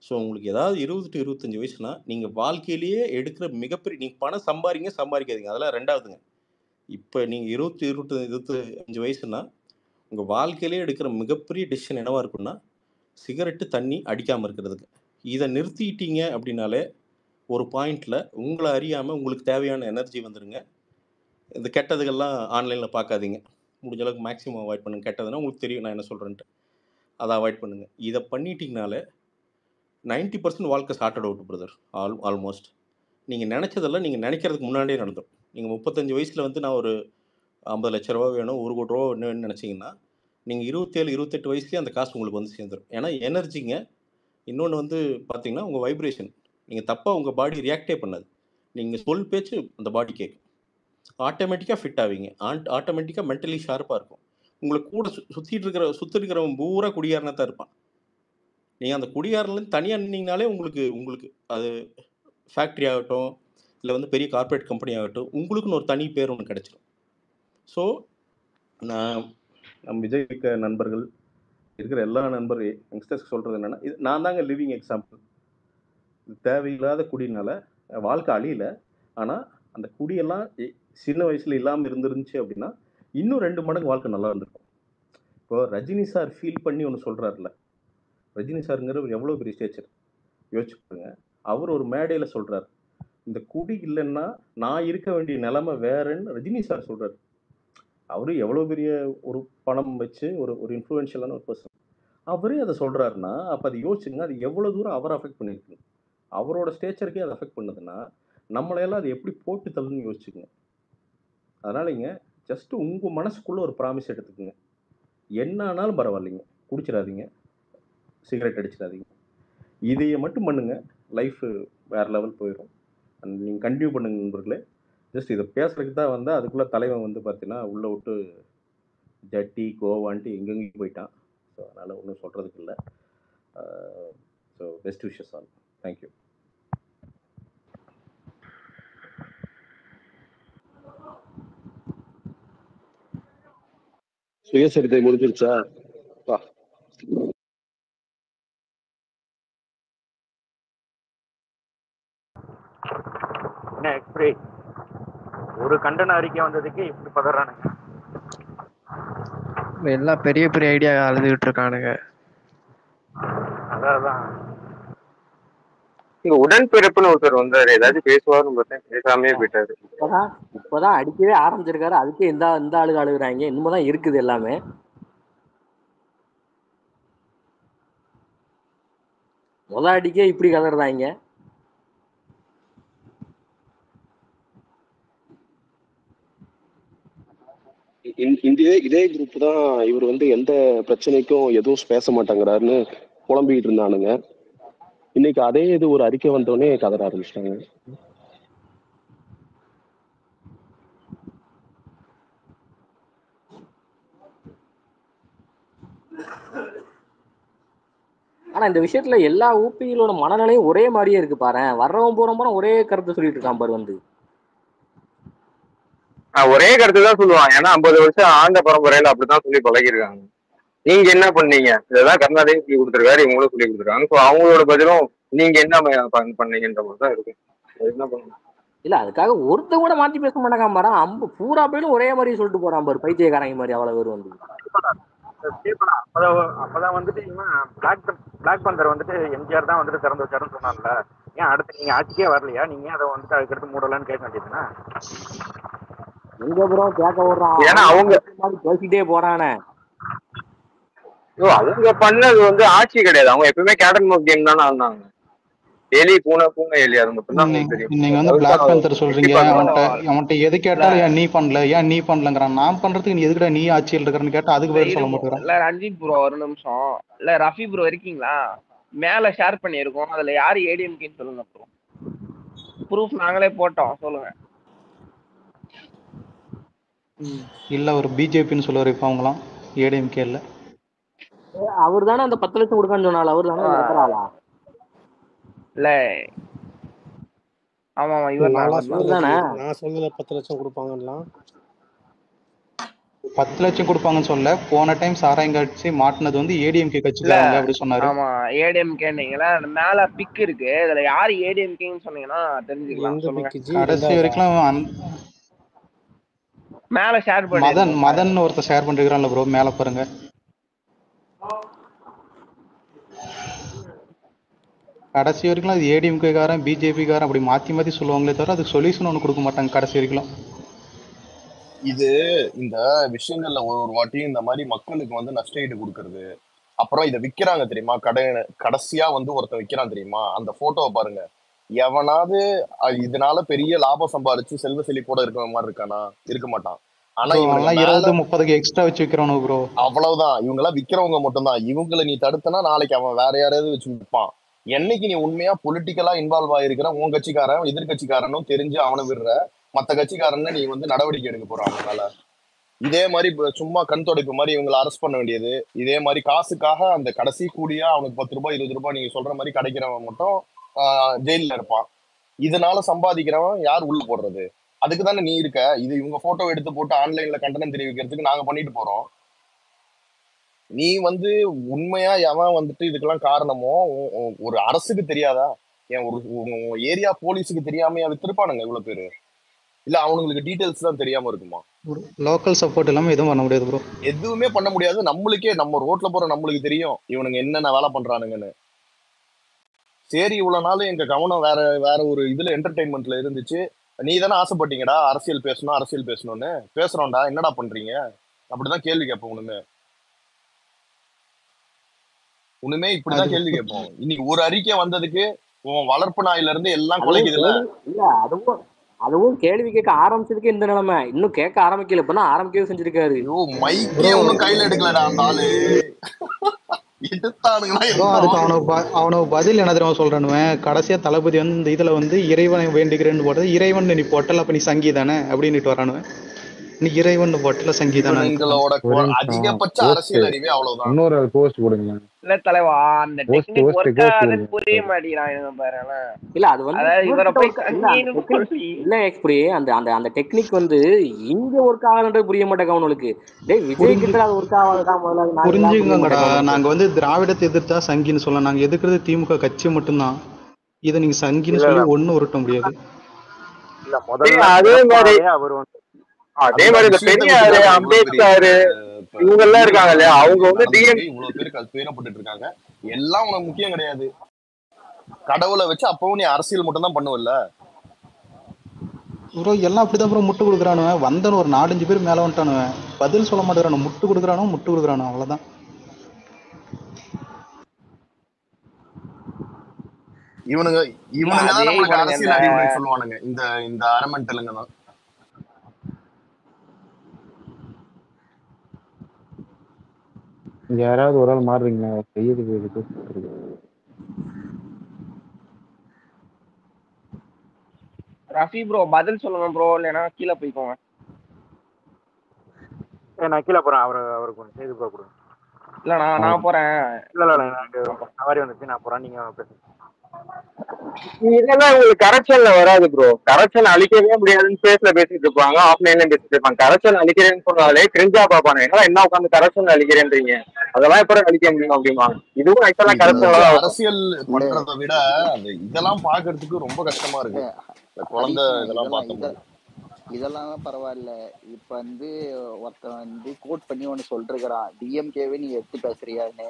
ஸோ உங்களுக்கு ஏதாவது 20 to 25 வயசுனா நீங்கள் வாழ்க்கையிலேயே எடுக்கிற மிகப்பெரிய, நீங்கள் பணம் சம்பாதிக்காதீங்க, அதெல்லாம் ரெண்டாவதுங்க. இப்போ நீங்கள் 25 வயசுனா உங்கள் வாழ்க்கையிலே எடுக்கிற மிகப்பெரிய டெசிஷன் என்னவாக இருக்குன்னா, சிகரெட்டு தண்ணி அடிக்காமல் இருக்கிறதுக்கு. இதை நிறுத்திட்டீங்க அப்படின்னாலே ஒரு பாயிண்டில் உங்களை அறியாமல் உங்களுக்கு தேவையான எனர்ஜி வந்துடுங்க. இந்த கெட்டதுகள்லாம் ஆன்லைனில் பார்க்காதீங்க, முடிஞ்ச அளவுக்கு மேக்ஸிமம் அவாய்ட் பண்ணுங்கள். கெட்டதுன்னா உங்களுக்கு தெரியும் நான் என்ன சொல்கிறேன்ட்டு, அதை அவாய்ட் பண்ணுங்கள். இதை பண்ணிட்டீங்கனாலே 90% வாழ்க்கை சார்ட்டட் அவுட் பிரதர். ஆல்மோஸ்ட் நீங்கள் நினச்சதெல்லாம் நீங்கள் நினைக்கிறதுக்கு முன்னாடியே நடந்துடும். நீங்கள் 35 வயசில் வந்து நான் ஒரு 50 லட்ச ரூபா வேணும், 1 கோடி ரூபா வேணும்னு நினச்சிங்கன்னா, நீங்கள் 27 28 வயசுலேயே அந்த காசு உங்களுக்கு வந்து சேர்ந்துடும். ஏன்னா எனர்ஜிங்க. இன்னொன்று வந்து பார்த்தீங்கன்னா உங்கள் வைப்ரேஷன், நீங்கள் தப்பாக உங்கள் பாடி ரியாக்டே பண்ணாது. நீங்கள் சொல் பேச்சு அந்த பாடி கேட்கும். ஆட்டோமேட்டிக்காக ஃபிட் ஆவீங்க. ஆட்டோமேட்டிக்காக மென்டலி ஷார்ப்பாக இருக்கும். உங்களுக்கு கூட சுற்றி இருக்கிறவன் பூரா குடியாரனா தான் இருப்பான். நீங்கள் அந்த குடியாரிலேருந்து தனியாக நின்னீங்கனாலே உங்களுக்கு அது ஃபேக்ட்ரி ஆகட்டும், இல்லை வந்து பெரிய கார்ப்பரேட் கம்பெனி ஆகட்டும், உங்களுக்குன்னு ஒரு தனி பேர் ஒன்று கிடச்சிடும். ஸோ நம்ம விஜய் இருக்க நண்பர்கள் இருக்கிற எல்லா யங்ஸ்டர்ஸ்க்கு சொல்கிறது என்னென்னா, இது நான் தாங்க லிவிங் எக்ஸாம்பிள். தேவையில்லாத குடினால வாழ்க்கை அழியல. ஆனால் அந்த குடியெல்லாம் சின்ன வயசில் இல்லாமல் இருந்துருந்துச்சு அப்படின்னா இன்னும் 2 மடங்கு வாழ்க்கை நல்லா இருந்திருக்கும். இப்போ ரஜினி சார் ஃபீல் பண்ணி ஒன்று சொல்கிறாருல, ரஜினி சாருங்கிறவர் எவ்வளோ பெரிய ஸ்டேச்சர் யோசிச்சு பாருங்க. அவர் ஒரு மேடையில் சொல்கிறார், இந்த குடி இல்லைன்னா நான் இருக்க வேண்டிய நிலைமை வேறன்னு ரஜினி சார் சொல்கிறார். அவரு எவ்வளோ பெரிய ஒரு பணம் வச்சு ஒரு இன்ஃப்ளூயன்ஷியலான ஒரு பர்சன், அவரே அதை சொல்கிறாருன்னா அப்போ அதை யோசிச்சுங்க, அது எவ்வளோ தூரம் அவரை அஃபெக்ட் பண்ணியிருக்கு. அவரோட ஸ்டேச்சருக்கே அதை அஃபெக்ட் பண்ணுதுன்னா நம்மளையெல்லாம் அது எப்படி போட்டு தள்ளுன்னு யோசிச்சுங்க. அதனாலங்க ஜஸ்ட்டு உங்கள் மனசுக்குள்ளே ஒரு ப்ராமிஸ் எடுத்துக்குங்க, என்ன ஆனாலும் பரவாயில்லைங்க, குடிச்சிடாதீங்க, சிகரெட் அடிச்சிடாதீங்க, இதையை மட்டும் பண்ணுங்க, லைஃப் வேறு லெவல் போயிடும். நீங்கள் கண்டினியூ பண்ணுங்க நண்பர்களே. ஜஸ்ட் இதை பேசுறதுக்கு தான் வந்து அதுக்குள்ளே தலைவன் வந்து பார்த்தீங்கன்னா உள்ளே விட்டு ஜட்டி கோவான்ட்டு எங்கெங்கேயும் போயிட்டான். ஸோ அதனால் ஒன்றும் சொல்கிறதுக்கு இல்லை. So best wishes all. Thank you. சுயசரிதை முடிஞ்சிருச்சா? என்ன எக்ஸ்பிரி ஒரு கண்டன அறிக்கை வந்ததுக்கு இப்படி பதறானுங்க. எல்லாம் பெரிய பெரிய ஐடியா அழுதுகிட்டு இருக்கானுங்க. அதான் இங்க உடன்பிறப்புன்னு ஒருத்தர் வந்தாரு, ஏதாச்சும் பேசுவாருன்னு பார்த்தேன், பேசாமே போயிட்டாரு. இப்பதான் அடிக்கவே ஆரம்பிச்சிருக்காரு, அதுக்கே இந்த ஆளுங்க அழுகுறாங்க. இன்னும் இருக்குது எல்லாமே. அடிக்கே இப்படி கலர்றாங்க. இதே குரூப் தான் இவர் வந்து எந்த பிரச்சனைக்கும் எதுவும் பேச மாட்டாங்கிறாருன்னு புலம்பிக்கிட்டு இருந்தானுங்க. இன்னைக்கு அதே இது ஒரு அறிக்கை வந்தோடனே கதற ஆரம்பிச்சிட்டாங்க. ஆனா இந்த விஷயத்துல எல்லா ஊபிகளோட மனநிலையும் ஒரே மாதிரியே இருக்கு பாரு. வர்றவன் போறவன் ஒரே கருத்து சொல்லிட்டு இருக்கான் பாரு. வந்து ஒரே கருத்து தான் சொல்லுவான். ஏன்னா 50 வருஷம் ஆண்ட பரம்பரையில அப்படித்தான் சொல்லி பழகிருக்காங்க. நீங்க என்ன பண்ணீங்க, இதெல்லாம் கர்நாடகா சொல்லி கொடுத்துருக்காரு, இவங்களும் சொல்லி கொடுத்துருக்காங்க. ஸோ அவங்களோட பதிலும் நீங்க என்ன பண்ணீங்கன்ற மாதிரி தான் இருக்கும். என்ன பண்ணுங்க இல்ல, அதுக்காக ஒருத்த கூட மாத்தி பேச மாட்டாங்க பாரு. பூரா பேரும் ஒரே மாதிரி சொல்லிட்டு போறான் பாரு, பைத்தியக்காரங்க மாதிரி. அவ்வளவு பேர் வந்து அப்பதான் வந்துட்டு பிளாக் பந்தர் வந்துட்டு எம்ஜிஆர் தான் வந்துட்டு திறந்து வச்சாருன்னு சொன்னார்ல. ஏன் அடுத்து நீங்க ஆட்சிக்கே வரலையா? நீங்க அதை வந்துட்டு அதுக்கடுத்து மூடலான்னு கேட்க வேண்டியதுன்னா எங்க ப்ரோ கேட்க விடுறான்? ஏன்னா அவங்க பேசிட்டே போறானே. அவங்க பண்ணது வந்து ஆட்சி கிடையாது. அவங்க எப்பவுமே கேட்டன் மோக் கேம் தானே ஆனாங்க. எலி பூனை எலி, அது மட்டும் தான் தெரியும். நீங்க வந்து பிளாக் பேந்தர் சொல்றீங்க. அவன்கிட்ட எது கேட்டாலும் ஏன் நீ பண்ணலங்கிறான். நான் பண்றதுக்கு நீ எதுக்குடா நீ ஆட்சியில் இருக்கிறன்னு கேட்டா அதுக்கு பேர் சொல்ல மாட்டேங்கிறான். இல்ல ரஞ்சித் ப்ரோ ஒரு நிமிஷம். இல்ல ரஃபி ப்ரோ இருக்கீங்களா? மேல ஷேர் பண்ணியிருக்கோம், அதுல யாரு ஏடிஎம்கேன்னு சொல்லுங்க ப்ரோ. ப்ரூஃப் நாங்களே போட்டோம், சொல்லுங்க. இல்ல ஒரு பிஜேபின்னு சொல்லுவாரு. இப்ப அவங்களாம் ஏடிஎம்கே இல்ல. அவர் தானே அந்த 10 லட்சம் கொடுக்கான்னு சொன்னால. அவர் தானே இருக்கிறாளா? இல்ல ஆமா இவர் தானே. நான் சொல்லல 10 லட்சம் கொடுப்பாங்கலாம். 10 லட்சம் கொடுப்பாங்கன்னு சொல்ல. போன டைம் சாராயம் கட்சி மாட்டினது வந்து ஏடிஎம்கே கட்சிக்காரங்க அப்படி சொன்னாரு. ஆமா ஏடிஎம்கேன்னீங்களா, மேல பிக் இருக்கு. அதுல யாரு ஏடிஎம்கேன்னு சொன்னீங்கன்னா தெரிஞ்சுக்கலாம். கடைசி வரைக்கும் மேல ஷேர் பண்ணி மதன் ஒருத்தர் ஷேர் பண்ணிருக்கான்ல ப்ரோ, மேல பாருங்க. கடைசி வரைக்கும் அது ஏடிஎம்கே காரன் பிஜேபி காரன் அப்படி மாத்தி சொல்லுவாங்களே தவிர அதுக்கு சொல்யூஷன் ஒன்று கொடுக்க மாட்டாங்க கடைசி வரைக்கும். இது இந்த விஷயங்கள்ல ஒரு வாட்டி இந்த மாதிரி மக்களுக்கு வந்து நஷ்டஈடு கொடுக்கறது, அப்புறம் இதை விற்கிறாங்க தெரியுமா, கடைசியா வந்து ஒருத்தன் விற்கிறான் தெரியுமா, அந்த போட்டோவை பாருங்க. எவனாவது இதனால பெரிய லாபம் சம்பாதிச்சு செல்வ செழிப்போட இருக்கிற மாதிரி இருக்கானா? இருக்க மாட்டான். ஆனா இவங்க 20-30 எக்ஸ்ட்ரா வச்சு விற்கிறவனு ப்ரோ. அவ்வளவுதான். இவங்க எல்லாம் விற்கிறவங்க மட்டும்தான். இவங்களை நீ தடுத்தனா நாளைக்கு அவன் வேற யாரையாவது வச்சு விற்பான். என்னைக்கு நீ உண்மையா பொலிட்டிக்கலா இன்வால்வ் ஆயிருக்கிற உன் கட்சிக்காரன் எதிர்கட்சிக்காரனும் தெரிஞ்சு அவனை விடுற, மத்த கட்சிக்காரன்னு நீ வந்து நடவடிக்கை எடுக்க போறான் அவனால. இதே மாதிரி சும்மா கண் துடைப்பு மாதிரி இவங்களை அரெஸ்ட் பண்ண வேண்டியது. இதே மாதிரி காசுக்காக அந்த கடைசி கூடியா அவனுக்கு 10 ரூபாய் 20 ரூபாய் நீங்க சொல்ற மாதிரி கிடைக்கிறவன் மட்டும் ஜெயில இருப்பான். இதனால சம்பாதிக்கிறவன் யார் உள்ள போடுறது? அதுக்கு தானே நீ இருக்க. இது இவங்க போட்டோ எடுத்து போட்டு ஆன்லைன்ல கண்டனம் தெரிவிக்கிறதுக்கு நாங்க பண்ணிட்டு போறோம். நீ வந்து உண்மையா எவன் வந்துட்டு இதுக்கெல்லாம் காரணமோ ஒரு அரசுக்கு தெரியாதா? ஏன் ஒரு ஏரியா போலீஸுக்கு தெரியாமையா வித்திருப்பானுங்க இவ்வளவு பேரு? இல்ல அவங்களுக்கு டீடைல்ஸ் தான் தெரியாம இருக்குமா? லோக்கல் சப்போர்ட் இல்லாம எதுவும் பண்ண முடியாது ப்ரோ. எதுவுமே பண்ண முடியாது. நம்மளுக்கே நம்ம ரோட்ல போற நம்மளுக்கு தெரியும் இவனுங்க என்னென்ன வேலை பண்றானுங்கன்னு. சரி, இவ்வளவு நாள் எங்க கவனம் வேற ஒரு இதுல என்டர்டைன்மெண்ட்ல இருந்துச்சு. நீ தானே ஆசைப்பட்டீங்கடா அரசியல் பேசணும்னு. பேசுறோம்டா, என்னடா பண்றீங்க? அப்படிதான் கேள்வி கேட்போம். ஒண்ணுமே இப்படிதான் கேள்வி கேட்போம். இன்னைக்கு ஒரு அறிக்கை வந்ததுக்கு உன் வளர்ப்பு நாயில இருந்து எல்லாம் குலைக்குதுல்ல. இல்ல அதுவும் கேள்வி கேட்க ஆரம்பிச்சதுக்கு இந்த நிலைமை. இன்னும் கேட்க ஆரம்பிக்கல, இப்பதான் ஆரம்பிக்கவே செஞ்சிருக்காரு. மைக்கே ஒன்னும் கையில எடுக்கலடா அந்த ஆளு. எடுத்தானுங்கன்னா ப்ரோ என்ன அதுக்கு ஆகும்? அவனுக்கு பதில் என்ன தெரியுமா சொல்றானுவேன், கடைசியா தளபதி வந்து இந்த இதுல வந்து இறைவனை வேண்டுகிறேன்னு போட்டது, இறைவன் நீ போட்டல அப்ப நீ சங்கி தானே அப்படின்னுட்டு வரானுவேன். நீ இறைவன் போட்டல சங்கி தானே. இவனுங்களோட ஒரு நிமிஷம் அதிகபட்ச போஸ்ட், அரசியல் அறிவே அவ்வளவுதான். இன்னொரு போஸ்ட் கொடுங்க. இல்ல தலைவா, அந்த post technique post work post ஆகுது கொடுங்க. புரிய மாட்டேங்கிறாங்க பாரு. இல்ல அது வந்து அதாவது இவரை இவர்கிட்ட போய் ஒர்க் இல்ல, அந்த சங்கின்னு டெக்னிக் சொல்லி இல்ல எக்ஸ்பிரி அந்த அந்த அந்த டெக்னிக் வந்து இங்க ஒர்க் ஆகலன்றது புரிய மாட்டேங்க அவனுக்கு. டேய் விஜய் கிட்ட அது ஒர்க் ஆகாததான் முதல்ல அது நாங்களாம் புரிய புரிஞ்சுக்கங்கடா, மாட்டேங்க அவனுக்கு. நாங்க வந்து திராவிடத்தை எதிர்த்தா சங்கின்னு சொல்லலாம். நாங்க எதிர்க்கிறது திமுக கட்சி மட்டும்தான். இதை நீங்க சங்கின்னு இல்ல சொல்லி இல்ல ஒன்னும் உருட்ட முடியாது. இல்ல முதல்ல அதே மாதிரி பிறப்பாலே அவர் வந்து அதே அந்த மாதிரி இந்த விஷயத்தை பெரியாரு வச்சுதான் இவ்வளவு பெரிய அம்பேத்கர் இவங்க எல்லாம் இருக்காங்க இன்னல்கள்லாம் இல்லையா, அவங்க வந்து நடந்திருக்கு. இவ்வளவு பேர் துயரப்பட்டு இருக்காங்க. எல்லாம் உனக்கு முக்கியம் கிடையாது. கடவுளை வச்சு அப்பவும் நீ அரசியல் மட்டும் தான் பண்ணுவல்ல. ப்ரோ எல்லாம் அப்படிதான் ப்ரோ முட்டு கொடுக்குறானுவன். வந்தவன் ஒரு 4-5 பேர் மேல வந்துட்டானுவன், பதில் சொல்ல மாட்டேங்கிறானு, முட்டு கொடுக்குறானு அவ்வளவுதான். இவனுங்க இவனுங்க அதே தான் நம்மளுக்கு இவனுங்க இந்த அரசியல் அறிவுரை சொல்லுவானுங்க. இந்த இந்த அரமெண்டலுங்க தான். இங்க யாராவது ஒரு ஆள் மாறுறீங்களா? செய்யறதுக்கு இருக்கு. ரஃபி ப்ரோ பதில் சொல்லுங்க ப்ரோ, இல்லைன்னா கீழே போய்க்கோங்க. நான் கீழே போறேன். அவருக்கு கொஞ்சம் செய்து கொடுங்க. இல்ல நான் போறேன். இல்ல இல்ல எனக்கு சவாரி வந்துச்சு, நான் போறேன். நீங்க பேசுங்க. இதெல்லாம் உங்களுக்கு கரெக்ஷன்ல வராது ப்ரோ. கரெக்ஷன் அழிக்கவே முடியாதுன்னு பேஸ்ல பேசிட்டு இருப்பாங்க, ஆஃப்லைன்ல பேசிட்டு இருப்பாங்க. கரெக்ஷன் அழிக்கிறேன்னு சொன்னாலே கிரிஞ்சா பாப்பாங்க. என்ன உட்காந்து கரெக்ஷன் அழிக்கிறேன்றீங்க, அதெல்லாம் எப்ப அழிக்க முடியும் அப்படிமா. இதுவும் ஆக்சுவலா கரெக்ஷன்ல தான் அரசியல் பண்றதை விட அந்த இதெல்லாம் பாக்குறதுக்கு ரொம்ப கஷ்டமா இருக்கு. இந்த குழந்தை இதெல்லாம் பார்த்தோம். இதெல்லாம் பரவாயில்ல. இப்ப வந்து ஒருத்தன் வந்து கோட் பண்ணி ஒன்னு சொல்றான், டிஎம்கேவே நீ எடுத்து பேசுறியான்னு.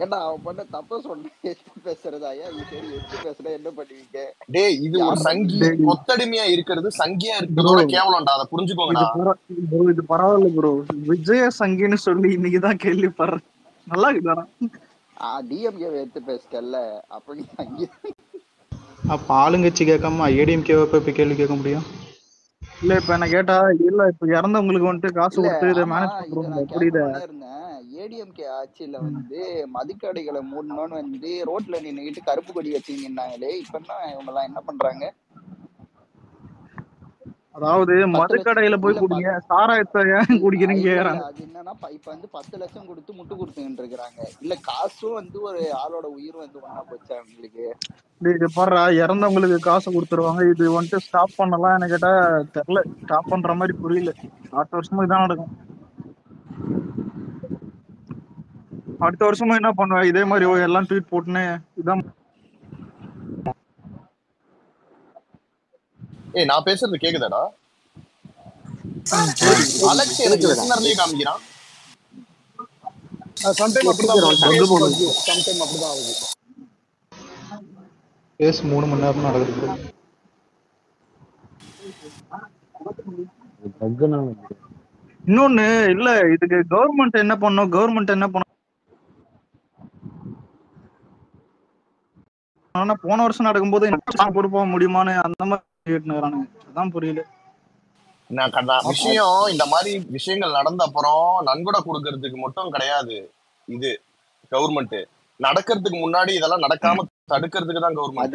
ஏன்னா அவன் பண்ண தப்ப சொன்ன எடுத்து பேசுறதா? சரி எடுத்து பேசுற என்ன பண்ணுவீங்க? டேய் இது ஒரு சங்கி கொத்தடிமையா இருக்கிறது, சங்கியா இருக்கிறதோட கேவலம்டா, அதை புரிஞ்சுக்கோங்கடா. இது பரவாயில்ல ப்ரோ, விஜய சங்கின்னு சொல்லி இன்னைக்குதான் கேள்விப்படுறேன். நல்லா இருக்குதானா? டிஎம்கேவை எடுத்து பேசுறல்ல, அப்ப நீ சங்கி. அப்ப ஆளுங்கட்சி கேட்காம ஏடிஎம்கேவை போய் கேள்வி கேட்க முடியும்? இல்ல இப்ப என்ன கேட்டா, இல்ல இப்ப இறந்தவங்களுக்கு வந்துட்டு காசு கொடுத்து இதை மேனேஜ் பண்றோம். புரியுது. ஏடிஎம்கே ஆட்சியில வந்து மதுக்கடைகளை மூடணும்னு வந்து ரோட்ல நின்னுகிட்டு கருப்பு கொடி வச்சு நின்னாங்களே, இப்ப என்ன இவங்க எல்லாம் என்ன பண்றாங்க? அதாவது மதுக்கடையில போய் குடிங்க, சாராயத்தை ஏன் குடிக்கிறீங்க? அது என்னன்னா இப்ப வந்து 10 லட்சம் கொடுத்து முட்டு கொடுத்துட்டு இருக்கிறாங்க. இல்ல காசும் வந்து ஒரு ஆளோட உயிர் வந்து ஒன்னா போச்சு அவங்களுக்கு. இது பாரு, இறந்தவங்களுக்கு காசு கொடுத்துருவாங்க. இது வந்துட்டு ஸ்டாப் பண்ணலாம் எனக்கு கேட்டா தெரியல. ஸ்டாப் பண்ற மாதிரி புரியல. அடுத்த வருஷமும் இதான் நடக்கும். அடுத்த வருஷமும் என்ன பண்ணுவேன், இதே மாதிரி எல்லாம் ட்வீட் போட்டுன்னு இதான். நான் பேசுறது கேக்குதாடா? அலெக்ஸ் எனக்கு லிசனர்லயே காமிக்கிறான். சம்டைம் அப்படிதான் ஆகுது. பேஸ் 3 மணி நேரம் நடக்குது. இன்னொன்னு இல்ல, இதுக்கு கவர்மெண்ட் என்ன பண்ணும்? ஆனா போன வருஷம் நடக்கும்போது பொறுப்பா முடியுமான்னு அந்த மாதிரி அதான் புரியல. விஷயம் இந்த மாதிரி விஷயங்கள் நடந்த அப்புறம் நன்கொடை கொடுக்கறதுக்கு மட்டும் கிடையாது. இது கவர்மெண்ட் நடக்கிறதுக்கு முன்னாடி இதெல்லாம் நடக்காம தடுக்கிறதுக்கு தான் கவர்மெண்ட்.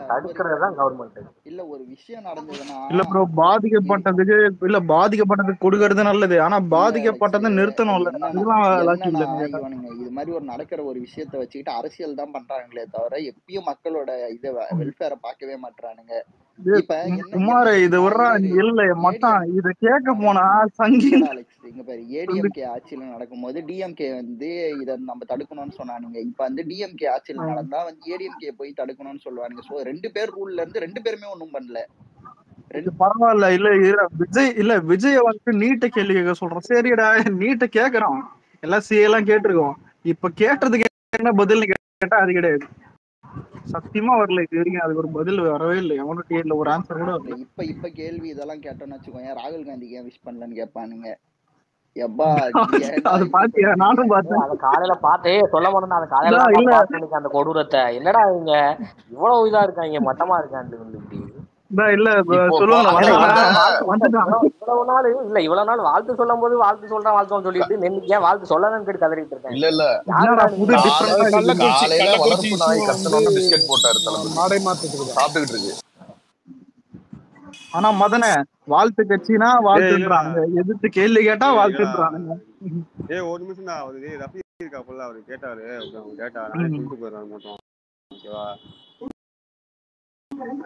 தடுக்கிறது தான் கவர்மெண்ட். இல்ல ஒரு விஷயம் நடந்ததுன்னா இல்ல ப்ரோ, பாதிக்கப்பட்டதுக்கு கொடுக்கறது நல்லது. ஆனா பாதிக்கப்பட்டதை நிறுத்தணும்ல. இவனுங்க இது மாதிரி ஒரு நடக்கிற ஒரு விஷயத்த வச்சுக்கிட்டு அரசியல் தான் பண்றாங்களே தவிர எப்பயும் மக்களோட இத வெல்ஃபேரை பார்க்கவே மாட்டானுங்க. குமார் இது இல்ல மட்டான் இத கேட்க போனா சங்கி. இங்க பாரு, ஏடிஎம்கே ஆட்சியில நடக்கும்போது டிஎம்கே வந்து இத நம்ம தடுக்கணும்னு சொன்னானுங்க. இப்ப வந்து டிஎம்கே ஆட்சியில நடந்தா வந்து ஏடிஎம்கே போய் தடுக்கணும்னு சொல்லுவானுங்க. சோ 2 பேர் ரூல்ல இருந்து 2 பேருமே ஒண்ணும் பண்ணல. பரவாயில்ல. இல்ல விஜய் வந்து நீட்ட கேள்வி கேட்க சொல்றோம். சரிடா, நீட்ட கேக்குறோம், எல்லாம் எல்லாம் கேட்டிருக்கோம். இப்ப கேட்டதுக்கு என்ன பதில் கேட்டா அது கிடையாது. சத்தியமா வரல இது வரைக்கும். அதுக்கு ஒரு பதில் வரவே இல்லை. எவனுக்கு இல்ல ஒரு ஆன்சர் கூட வரல. இப்ப கேள்வி இதெல்லாம் கேட்டோம்னு வச்சுக்கோங்க, ராகுல் காந்திக்கு ஏன் விஷ் பண்ணலன்னு கேட்பானுங்க. எப்பா அது பாத்தியா? நானும் பார்த்தேன். அத காலையில பார்த்தே சொல்ல மாட்டேன். அத காலையில பார்த்தேன் அந்த கொடூரத்தை. என்னடா இவங்க இவ்வளவு இதா இருக்காங்க, மட்டமா இருக்காங்க. இல்ல இப்போ சொல்லுங்க அந்த இவ்வளவு நாள் இல்ல இவ்வளவு நாள் வாழ்த்து சொல்லும் போது வாழ்த்து சொல்றோம் சொல்லிட்டு இன்னைக்கு ஏன் வாழ்த்து சொல்லலன்னு கேட்டு கதறிட்டு இருக்கேன். இல்ல என்னடா புது காலையில வளர்ப்பு நாய் கத்தணும்னு பிஸ்கெட் போட்டாரு தளபதி, மாடை மாத்துறதுக்கு சாப்பிட்டுக்கிட்டு இருக்கு. ஆனா மதனே வாழ்த்து கட்சினா வாழ்த்துன்றாங்க, எதிர்த்து கேள்வி கேட்டா வாழ்த்துன்றானுங்க. ஒரு நிமிஷம் தான் அவரு ரஃபி இருக்காப்புல அவரு கேட்டாரு, கேட்டா நானே சொல்லிட்டு போயிடுறாரு மட்டும். ஓகேவா,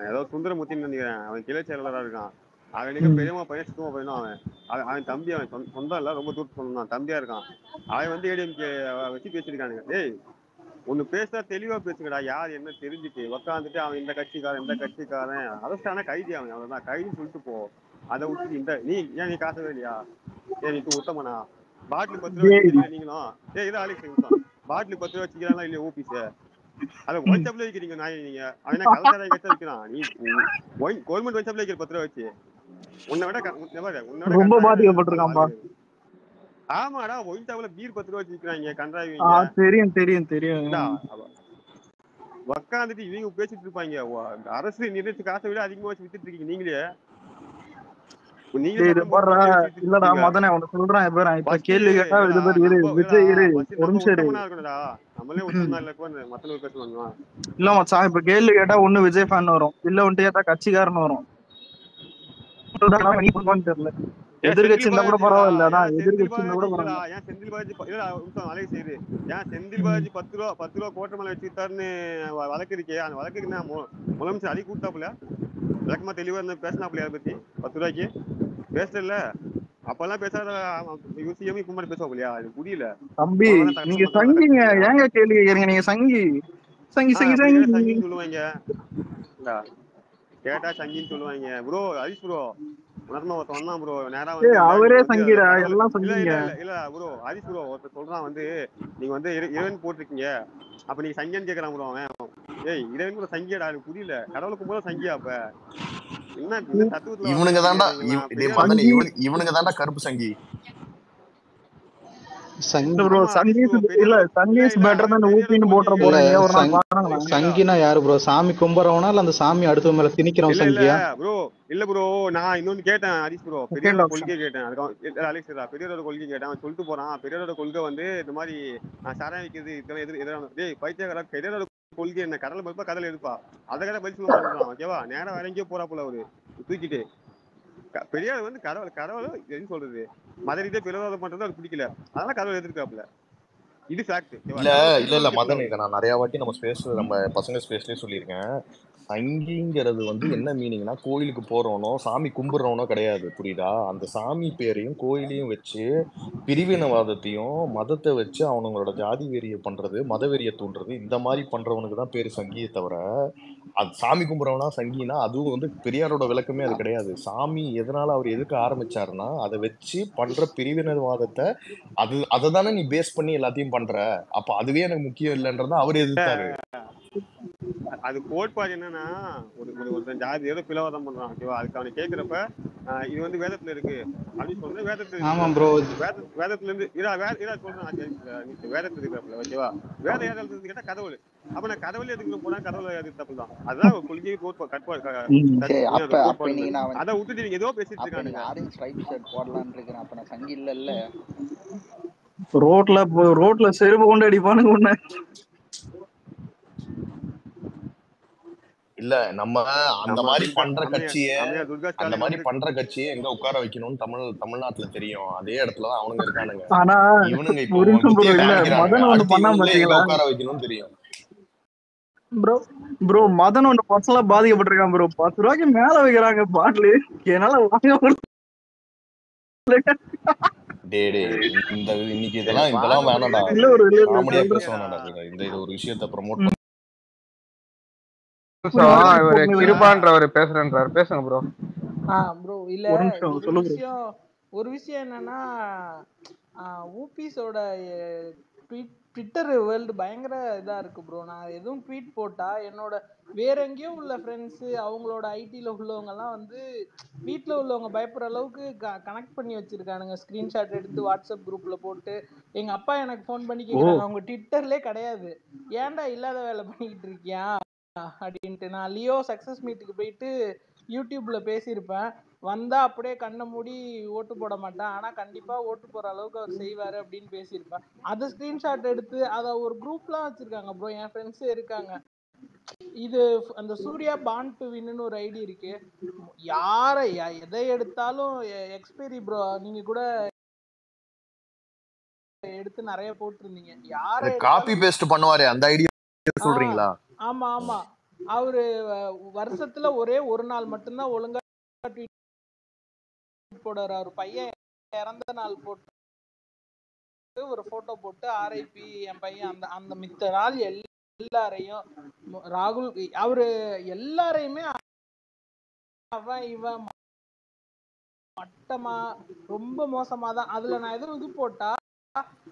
ஏதோ சுந்தரமூர்த்தின்னு நினைக்கிறேன், அவன் கிளை செயலாளராக இருக்கான். அவனுக்கு பெரியமா பையன் சுத்தமா பையனும் அவன் தம்பி, அவன் சொந்தம் இல்ல, ரொம்ப தூரத்து சொந்தம், தம்பியா இருக்கான். அவன் வந்து ஏடிஎம்கே வச்சு பேசியிருக்கானுங்க. ஏய் ஒண்ணு பேச தெளிவா பேசுங்கடா, யார் என்ன தெரிஞ்சுட்டு உக்காந்துட்டு அவன் இந்த கட்சிக்காரன் அரசான கைதி, அவன் அவ்வளவுதான் கைதின்னு சொல்லிட்டு போ. அதை விட்டுட்டு இந்த நீ காசவே இல்லையா, நீ உத்தமனா, பாட்டில் 10 ரூபா வச்சுக்கிறீங்க நீங்களும், இதான் அலிக்ஸ் பாட்டில் 10 ரூபா வச்சுக்கிறாங்களா இல்லையா ஓபிஸ், அதை ஒயின் ஷாப்ல வைக்கிறீங்க நாய், நீங்க அவன் கலசாராய கட்சி வைக்கிறான், நீ கவர்மெண்ட் ஒயின் ஷாப்ல வைக்கிற 10 ரூபா வச்சு உன்னை விட ரொம்ப பாதிக்கப்பட்டிருக்கான்பா. ஆமாடா, ஒயின் ஷாப்ல பீர் 10 ரூபா வச்சு விற்கிறாங்க கன்றாவி. தெரியும் உக்காந்துட்டு இவங்க பேசிட்டு இருப்பாங்க, அரசு நிர்ணயிச்ச காசை விட அதிகமா வச்சு வித்துட்டு இருக்கீங்க நீங்களே. இல்லடா மதனே உனக்கு சொல்றேன், இப்ப கேள்வி கேட்டா இது மாதிரி விஜய் ஒரு நிமிஷம் நம்மளே உத்தமனா இல்ல மத்தவங்க பேசுவாங்க. இல்ல மச்சான், இப்ப கேள்வி கேட்டா ஒண்ணு விஜய் ஃபேன் வரும், இல்ல வந்துட்டு கேட்டா கட்சிக்காரன் வரும். தெரியல, எதிர்கட்சி இருந்தா கூட பரவாயில்ல, எதிர்கட்சி இருந்தா கூட பரவாயில்ல. ஏன் செந்தில் பாலாஜி 10 ரூபா கோட்டை மேல வச்சுட்டாருன்னு வழக்கு இருக்கே, அந்த வழக்குக்கு என்ன முதலமைச்சர் அடி கூட்டாப்புல விளக்கமா தெளிவா இருந்தா பேசினாப்புல, அதை பத்தி 10 ரூபாய்க்கு பேசல. அப்பெல்லாம் பேசாத யூசிஎம் இப்ப மாதிரி பேசுவாங்க, அது புரியல. தம்பி நீங்க சங்கிங்க, ஏங்க கேள்வி கேக்குறீங்க, நீங்க சங்கின்னு சொல்லுவாங்க, கேட்டா சங்கின்னு சொல்லுவாங்க. ப்ரோ ஹரிஷ் ப்ரோ உணர்மா ஒருத்தன் வந்தான் ப்ரோ, நேரா வந்து அவரே சங்கிடா, எல்லாம் சங்கிங்க. இல்ல ப்ரோ ஹரிஷ் ப்ரோ ஒருத்தர் சொல்றான் வந்து, நீங்க வந்து இறைவன் போட்டிருக்கீங்க, அப்ப நீங்க சங்கியான்னு கேக்குறான் ப்ரோ. அவன் ஏய் இறைவன் கூட சங்கியாடா, எனக்கு புரியல, கடவுளுக்கு போல சங்கியா, அப்ப என்ன தத்துவத்துல இவனுங்க தாண்டா கருப்பு சங்கி. சங்கினா யாரு ப்ரோ, சாமி கும்புறவனா இல்ல அந்த சாமி அடுத்த மேல திணிக்கிறவன் சங்கியா? இல்ல ப்ரோ, நான் இன்னொன்னு கேட்டேன் ஹரிஷ் ப்ரோ, பெரியாரோட கொள்கை கேட்டேன், அலெக்ஸ் பெரியாரோட கொள்கை கேட்டேன். அவன் சொல்லிட்டு போறான், பெரியாரோட கொள்கை வந்து இந்த மாதிரி சாராயம் வைக்கிறது இதெல்லாம் டேய் பைத்தியக்காரா, பெரியாரோட கொள்கை என்ன, கடலை பருப்பா கடலை எடுப்பா, அதை கடை பதில் சொல்லுவான். ஓகேவா, நேரம் வேற எங்கேயோ போறா போல அவரு தூக்கிட்டு. பெரியார் வந்து கடவுள் எது சொல்றது மத ரீதியா பிரவாதம் பண்றது அது பிடிக்கல, அதனால கடவுள் எதிர்க்காப்புல. இது ஃபேக்ட். இல்ல மதன், இதை நான் நிறைய வாட்டி நம்ம பசங்க ஸ்பேஸ்லயே சொல்லியிருக்கேன். சங்கிங்கிறது வந்து என்ன மீனிங்னா, கோயிலுக்கு போறவனோ சாமி கும்பிடுறவனோ கிடையாது, புரியுதா? அந்த சாமி பேரையும் கோயிலையும் வச்சு பிரிவினவாதத்தையும் மதத்தை வச்சு அவனுங்களோட ஜாதி வெறியை பண்றது, மத வெறியை தூண்டுறது, இந்த மாதிரி பண்றவனுக்கு தான் பேரு சங்கியை தவிர, அது சாமி கும்பிடுறவனா சங்கினா அதுவும் வந்து பெரியாரோட விளக்கமே அது கிடையாது. சாமி எதனால அவர் எதுக்கு ஆரம்பிச்சாருன்னா, அதை வச்சு பண்ற பிரிவினவாதத்தை அதை தானே நீ பேஸ் பண்ணி எல்லாத்தையும் பண்ற, அப்ப அதுவே எனக்கு முக்கியம் இல்லைன்றதான் அவர் எதிர்த்தாரு. அது கோட்பாடு என்னன்னா, ஒரு ஜாதி ஏதோ பிளவாதம் பண்றான், ஓகேவா, அதுக்கு அவனை கேட்கிறப்ப இது வந்து வேதத்துல இருக்கு அப்படின்னு சொல்றது, வேதத்துல இருந்து வேதத்துல இருக்கிறப்பல, ஓகேவா, வேத ஏதாவது கேட்டா கடவுள், அப்ப நான் கடவுள் எதுக்கு போனா கடவுள் எதிர்த்தப்ப தான், அதுதான் கொள்கை அதை விட்டுட்டு நீங்க ஏதோ பேசிட்டு இருக்காங்க. ஆரஞ்சு ஸ்ட்ரைப் ஷர்ட் போடலான்னு இருக்கேன், அப்ப நான் சங்கி இல்ல ரோட்ல செருப்பு கொண்டு அடிப்பானுங்க ஒண்ணு. இல்ல நம்ம அந்த மாதிரி பண்ற கட்சியே எங்க உட்கார வைக்கணும்னு தமிழ்நாட்டுல தெரியும், அதே இடத்துலதான் அவனுங்க இருக்கானுங்க. இவனுங்க இப்போ உட்கார வைக்கணும்னு தெரியும். ப்ரோ மதன் ஒண்ணு பர்சனலா பாதிக்கப்பட்டிருக்கான் ப்ரோ, 10 ரூபாய்க்கு மேல வைக்கிறாங்க பாட்டிலு, என்னால வாங்க இன்னைக்கு இதெல்லாம் வேணாம்டா, காமெடியா பேச வேணாம்டா, இந்த ஒரு விஷயத்தை ப்ரோமோட் கிருபான்றவர் பேசுறேன்றாரு, பேசுங்க ப்ரோ. ப்ரோ இல்ல ஒரு விஷயம் என்னன்னா, ஊபிஸோட ட்விட்டர் வேர்ல்டு பயங்கர இதா இருக்கு ப்ரோ. நான் எதுவும் ட்வீட் போட்டா என்னோட வேற எங்கேயோ உள்ள ஃப்ரெண்ட்ஸு அவங்களோட ஐடியில் உள்ளவங்க எல்லாம் வந்து வீட்டில் உள்ளவங்க பயப்படுற அளவுக்கு கனெக்ட் பண்ணி வச்சிருக்கானுங்க, ஸ்க்ரீன்ஷாட் எடுத்து வாட்ஸ்அப் குரூப்ல போட்டு. எங்க அப்பா எனக்கு ஃபோன் பண்ணி கேட்குறாங்க, அவங்க ட்விட்டர்லே கிடையாது, ஏன்டா இல்லாத வேலை பண்ணிக்கிட்டு இருக்கியா அப்படின்ட்டு. நான் லியோ சக்சஸ் மீட்டுக்கு போயிட்டு யூடியூப்ல பேசியிருப்பேன். வந்தா அப்படியே கண்ணை மூடி ஓட்டு போட மாட்டேன், ஆனா கண்டிப்பா ஓட்டு போற அளவுக்கு அவர் செய்வாரு அப்படின்னு பேசியிருப்பேன். அதை ஸ்கிரீன்ஷாட் எடுத்து அதை ஒரு குரூப்லாம் வச்சிருக்காங்க ப்ரோ, என் ஃப்ரெண்ட்ஸே இருக்காங்க. இது அந்த சூர்யா பாண்ட் டு வின்னு ஒரு ஐடி இருக்கு. யாரை எதை எடுத்தாலும் எக்ஸ்பைரி ப்ரோ, நீங்க கூட எடுத்து நிறைய போட்டிருந்தீங்க. யாரை காப்பி பேஸ்ட் பண்ணுவாரே அந்த ஐடியா சொல்றீங்களா? ஆமா ஆமா, அவரு வருஷத்துல ஒரே ஒரு நாள் மட்டும்தான் ஒழுங்கா ட்வீட் போடுறாரு. அவர் பையன் இறந்த நாள் போட்டு ஒரு போட்டோ போட்டு ஆர்ஐபி என் பையன், அந்த அந்த மித்த நாள் எல்லாரையும் ராகுல் அவரு எல்லாரையுமே அவன் இவன் மட்டமா ரொம்ப மோசமா தான். அதுல நான் எதுவும் இது போட்டா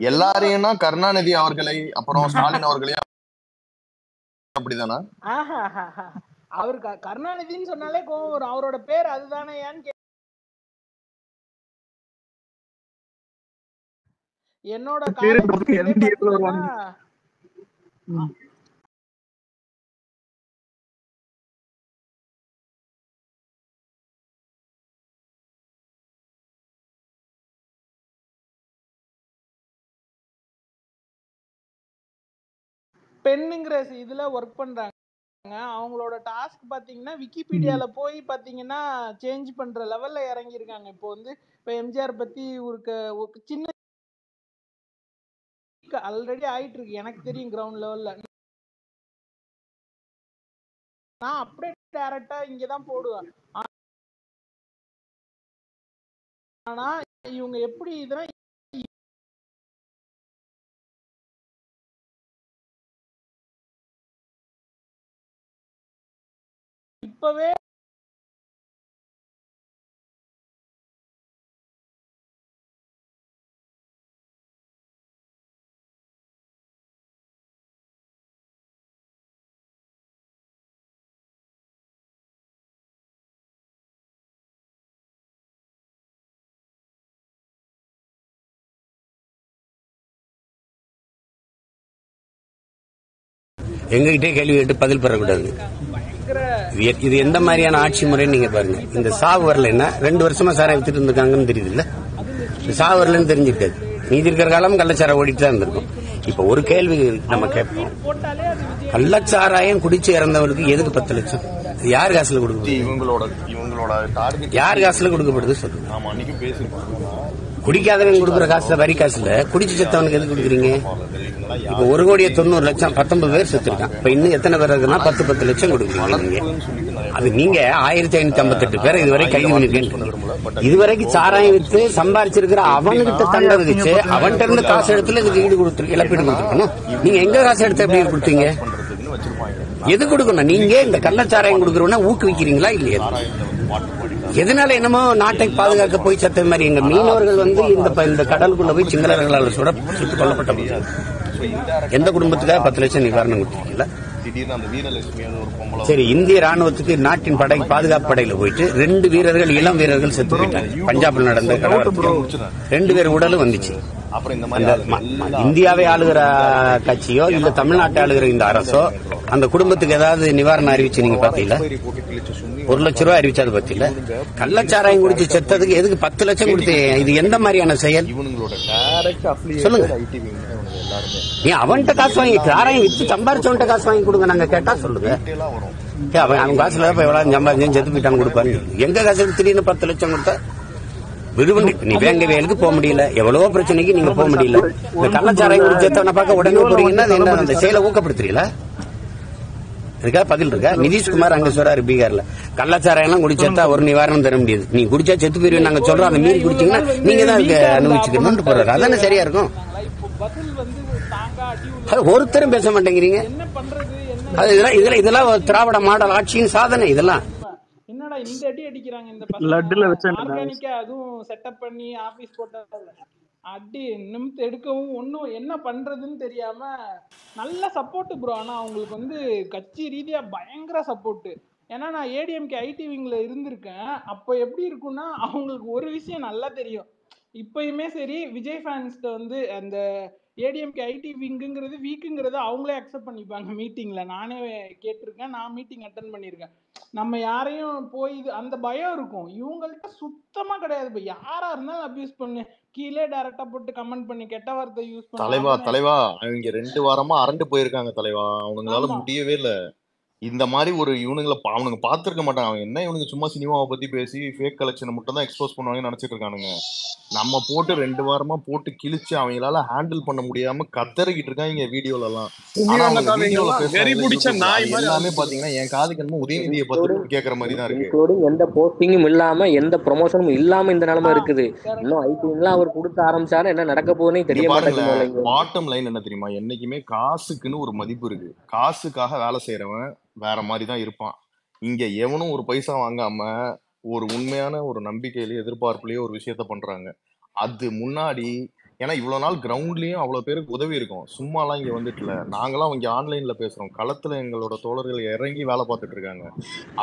எல்லாரையும்னா கருணாநிதி அவர்களை அப்புறம் ஸ்டாலின் அவர்களையும் அப்படிதானா? அவரு கருணாநிதினு சொன்னாலே கோவம் வரும். அவரோட பேர் அதுதானே ஏன்னு என்னோட பெண்ணுங்கிற இதுல ஒர்க் பண்றாங்க. அவங்களோட டாஸ்க் பாத்தீங்கன்னா விக்கிபீடியால போய் பாத்தீங்கன்னா சேஞ்ச் பண்ற லெவல்ல இறங்கி இருக்காங்க. இப்போ வந்து இப்ப எம்ஜிஆர் பத்தி ஒரு சின்ன ஆல்ரெடி ஆயிட்டு இருக்கு, எனக்கு தெரியும் கிரவுண்ட் லெவல்ல. நான் அப்படியே டைரக்டா இங்கதான் போடுவேன். ஆனா இவங்க எப்படி இதெல்லாம் இப்பவே எங்ககிட்டே கேள்வி கேட்டு பதில் பெறக்கூடாது. இது எந்த மாதிரியான ஆட்சி முறைன்னு நீங்க பாருங்க. இந்த சாவு வரலன்னா 2 வருஷமா சாராயம் வித்துட்டு இருந்திருக்காங்கன்னு தெரியுது இல்ல, சாவு வரலன்னு தெரிஞ்சிருக்காது. மீதி இருக்கிற காலம் கள்ளச்சாரம் ஓடிட்டு தான் இருந்திருக்கும். இப்ப ஒரு கேள்வி நம்ம கேட்போம், கள்ளச்சாராயம் குடிச்சு இறந்தவருக்கு எதுக்கு 10 லட்சம்? யார் காசுல கொடுக்கப்படுது? இவங்களோட டார்கெட் யார் காசுல கொடுக்கப்படுது சொல்லுங்க. ஆமா, அன்னைக்கு பேசிருப்பாங்க. குடிக்காதவன் கொடுக்குற காசுல, வரி காசுல குடிச்சு செத்தவனுக்கு எது கொடுக்குறீங்க? இப்ப 1,90,00,000 19 பேர் செத்துருக்கான். இப்ப இன்னும் எத்தனை பேர் இருக்குன்னா 10 லட்சம் கொடுக்குறீங்க நீங்க. அது நீங்க 1558 பேரை இதுவரை கைது பண்ணிருக்கேன். இதுவரைக்கும் சாராயம் வித்து சம்பாரிச்சிருக்கிற அவன்கிட்ட தண்டை விதிச்சு அவன்கிட்ட இருந்து காசு எடுத்துல இதுக்கு ஈடு கொடுத்து இழப்பீடு கொடுத்துருக்கணும். நீங்க எங்க காசு எடுத்து எப்படி கொடுத்தீங்க? எது கொடுக்கணும்? நீங்க இந்த கள்ளச்சாராயம் கொடுக்கறவன ஊக்குவிக்கிறீங்களா இல்லையா? எதனால என்னமோ நாட்டை பாதுகாக்க போய் சத்த மாதிரி எங்க மீனவர்கள் வந்து இந்த கடலுக்குள்ள போய் சிங்களர்களால் சுட்டுக் கொல்லப்பட்ட எந்த குடும்பத்துக்காக 10 லட்சம் நிவாரணம் கொடுத்துருக்கீங்களா? சரி, இந்திய ராணுவத்துக்கு நாட்டின் படை பாதுகாப்பு படையில போயிட்டு 2 வீரர்கள் இளம் வீரர்கள் செத்து போயிட்டாங்க. பஞ்சாப்ல நடந்த கலவரத்தில் 2 பேர் உடலும் வந்துச்சு. இந்தியாவை ஆளுகிற கட்சியோ இல்ல தமிழ்நாட்டை ஆளுகிற இந்த அரசோ அந்த குடும்பத்துக்கு ஏதாவது நிவாரணம் அறிவிச்சு நீங்க பாத்தீங்களா? 1 லட்சம் ரூபாய் அறிவிச்சது பத்தியில. கள்ளச்சாராயம் குடிச்சு செத்ததுக்கு எதுக்கு 10 லட்சம் கொடுத்து? இது எந்த மாதிரியான செயல் சொல்லுங்க. ஏன் அவன்கிட்ட காசு வாங்கி சாராயம் வித்து சம்பாரிச்சவன்கிட்ட காசு வாங்கி கொடுங்க நாங்க கேட்டா சொல்லுங்க. அவன் காசுல எவ்வளவு சம்பாதிச்சு செத்து போயிட்டான்னு கொடுப்பாரு. எங்க காசு திடீர்னு 10 லட்சம் கொடுத்தா விடுவண்டி நீ வேங்க வேலுக்கு போக முடியல, எவ்வளவோ பிரச்சனைக்கு நீங்க போக முடியல. இந்த கள்ளச்சாராயம் குடிச்சவனை பார்க்க உடனே போறீங்கன்னா என்ன அந்த செயலை ஊக்கப்படுத்துறீங்களா? இதுக்காக பதில் இருக்கா? நிதிஷ்குமார் அங்க சொல்றாரு பீகார்ல, கள்ளச்சாராயம் எல்லாம் குடிச்சா ஒரு நிவாரணம் தர முடியாது, நீ குடிச்சா செத்து போயிருவேன் நாங்க சொல்றோம், அந்த மீறி குடிச்சீங்கன்னா நீங்க தான் அதுக்கு அனுபவிச்சுக்கணும்னு போறாரு. அதானே சரியா இருக்கும். ஒருத்தரும் பேச மாட்டேங்கிறீங்க. இதெல்லாம் திராவிட மாடல் ஆட்சியின் சாதனை. இதெல்லாம் என்னடா இந்த அடி அடிக்கிறாங்க இந்த பசங்க, ஆர்கானிக்கா அதுவும் செட்டப் பண்ணி ஆபீஸ் போட்டால அடி நிமித்து எடுக்கவும் ஒன்னும் என்ன பண்றதுன்னு தெரியாம நல்ல சப்போர்ட் ப்ரோ. ஆனா அவங்களுக்கு வந்து கட்சி ரீதியா பயங்கர சப்போர்ட். ஏன்னா நான் ஏடிஎம்கே ஐடி விங்ல இருந்திருக்கேன். அப்போ எப்படி இருக்கும்னா அவங்களுக்கு ஒரு விஷயம் நல்லா தெரியும். இப்பயுமே சரி, விஜய் ஃபேன்ஸ்ட வந்து அந்த ஏடிஎம்கே ஐடி விங்குங்கிறது வீக்குங்கிறது அவங்களே அக்செப்ட் பண்ணிப்பாங்க மீட்டிங்ல. நானே கேட்டிருக்கேன், நான் மீட்டிங் அட்டன் பண்ணியிருக்கேன். நம்ம யாரையும் போய் அந்த பயம் இருக்கும். இவங்கள்ட்ட சுத்தமா கிடையாது. இப்போ யாரா இருந்தாலும் அபியூஸ் பண்ணு, கீழே டைரக்டா போட்டு கமெண்ட் பண்ணி கெட்ட வார்த்தை யூஸ் பண்ணு. தலைவா தலைவா அவங்க 2 வாரமா அரண்டு போயிருக்காங்க தலைவா. அவனுங்களால ஆமா முடியவே இல்ல. இந்த மாதிரி ஒரு இவனுங்களை அவனுங்க பார்த்துருக்க மாட்டாங்க. அவன் என்ன இவனுங்க சும்மா சினிமாவை பத்தி பேசி ஃபேக் கலெக்ஷனை மட்டும் தான் எக்ஸ்போஸ் பண்ணுவாங்கன்னு நினைச்சிட்டு இருக்கானுங்க. நம்ம போட்டு 2 வாரமா போட்டு கிழிச்சு அவங்களால ஹேண்டில் பண்ண முடியாம கத்தறிக்கிட்டு இருக்காங்க வீடியோல எல்லாம். ஆனா அவங்க வீடியோல பேசுறாங்க எல்லாமே பாத்தீங்கன்னா என் காதுக்கு என்னமோ உதயநிதியை பத்தி கேட்கற மாதிரி தான் இருக்கு. இன்க்ளூடிங் எந்த போஸ்டிங்கும் இல்லாம எந்த ப்ரொமோஷனும் இல்லாம இந்த நிலைமை இருக்குது. இன்னும் ஐடிலாம் அவர் கொடுக்க ஆரம்பிச்சாரு என்ன நடக்க போகுதுன்னு தெரிய மாட்டேங்குது. பாட்டம் லைன் என்ன தெரியுமா, என்னைக்குமே காசுக்குன்னு ஒரு மதிப்பு இருக்கு. காசுக்காக வேலை செய்யறவன் வேற மாதிரி தான் இருப்பான். இங்க எவனும் ஒரு பைசா வாங்காம ஒரு உண்மையான ஒரு நம்பிக்கையிலேயே எதிர்பார்ப்புலயே ஒரு விஷயத்த பண்றாங்க. அது முன்னாடி ஏன்னா இவ்வளவு நாள் கிரவுண்ட்லயும் அவ்வளவு பேருக்கு உதவி இருக்கும். சும்மாலாம் இங்க வந்துட்டுல நாங்களாம் இங்க ஆன்லைன்ல பேசுறோம். களத்துல எங்களோட தோழர்கள் இறங்கி வேலை பார்த்துட்டு இருக்காங்க.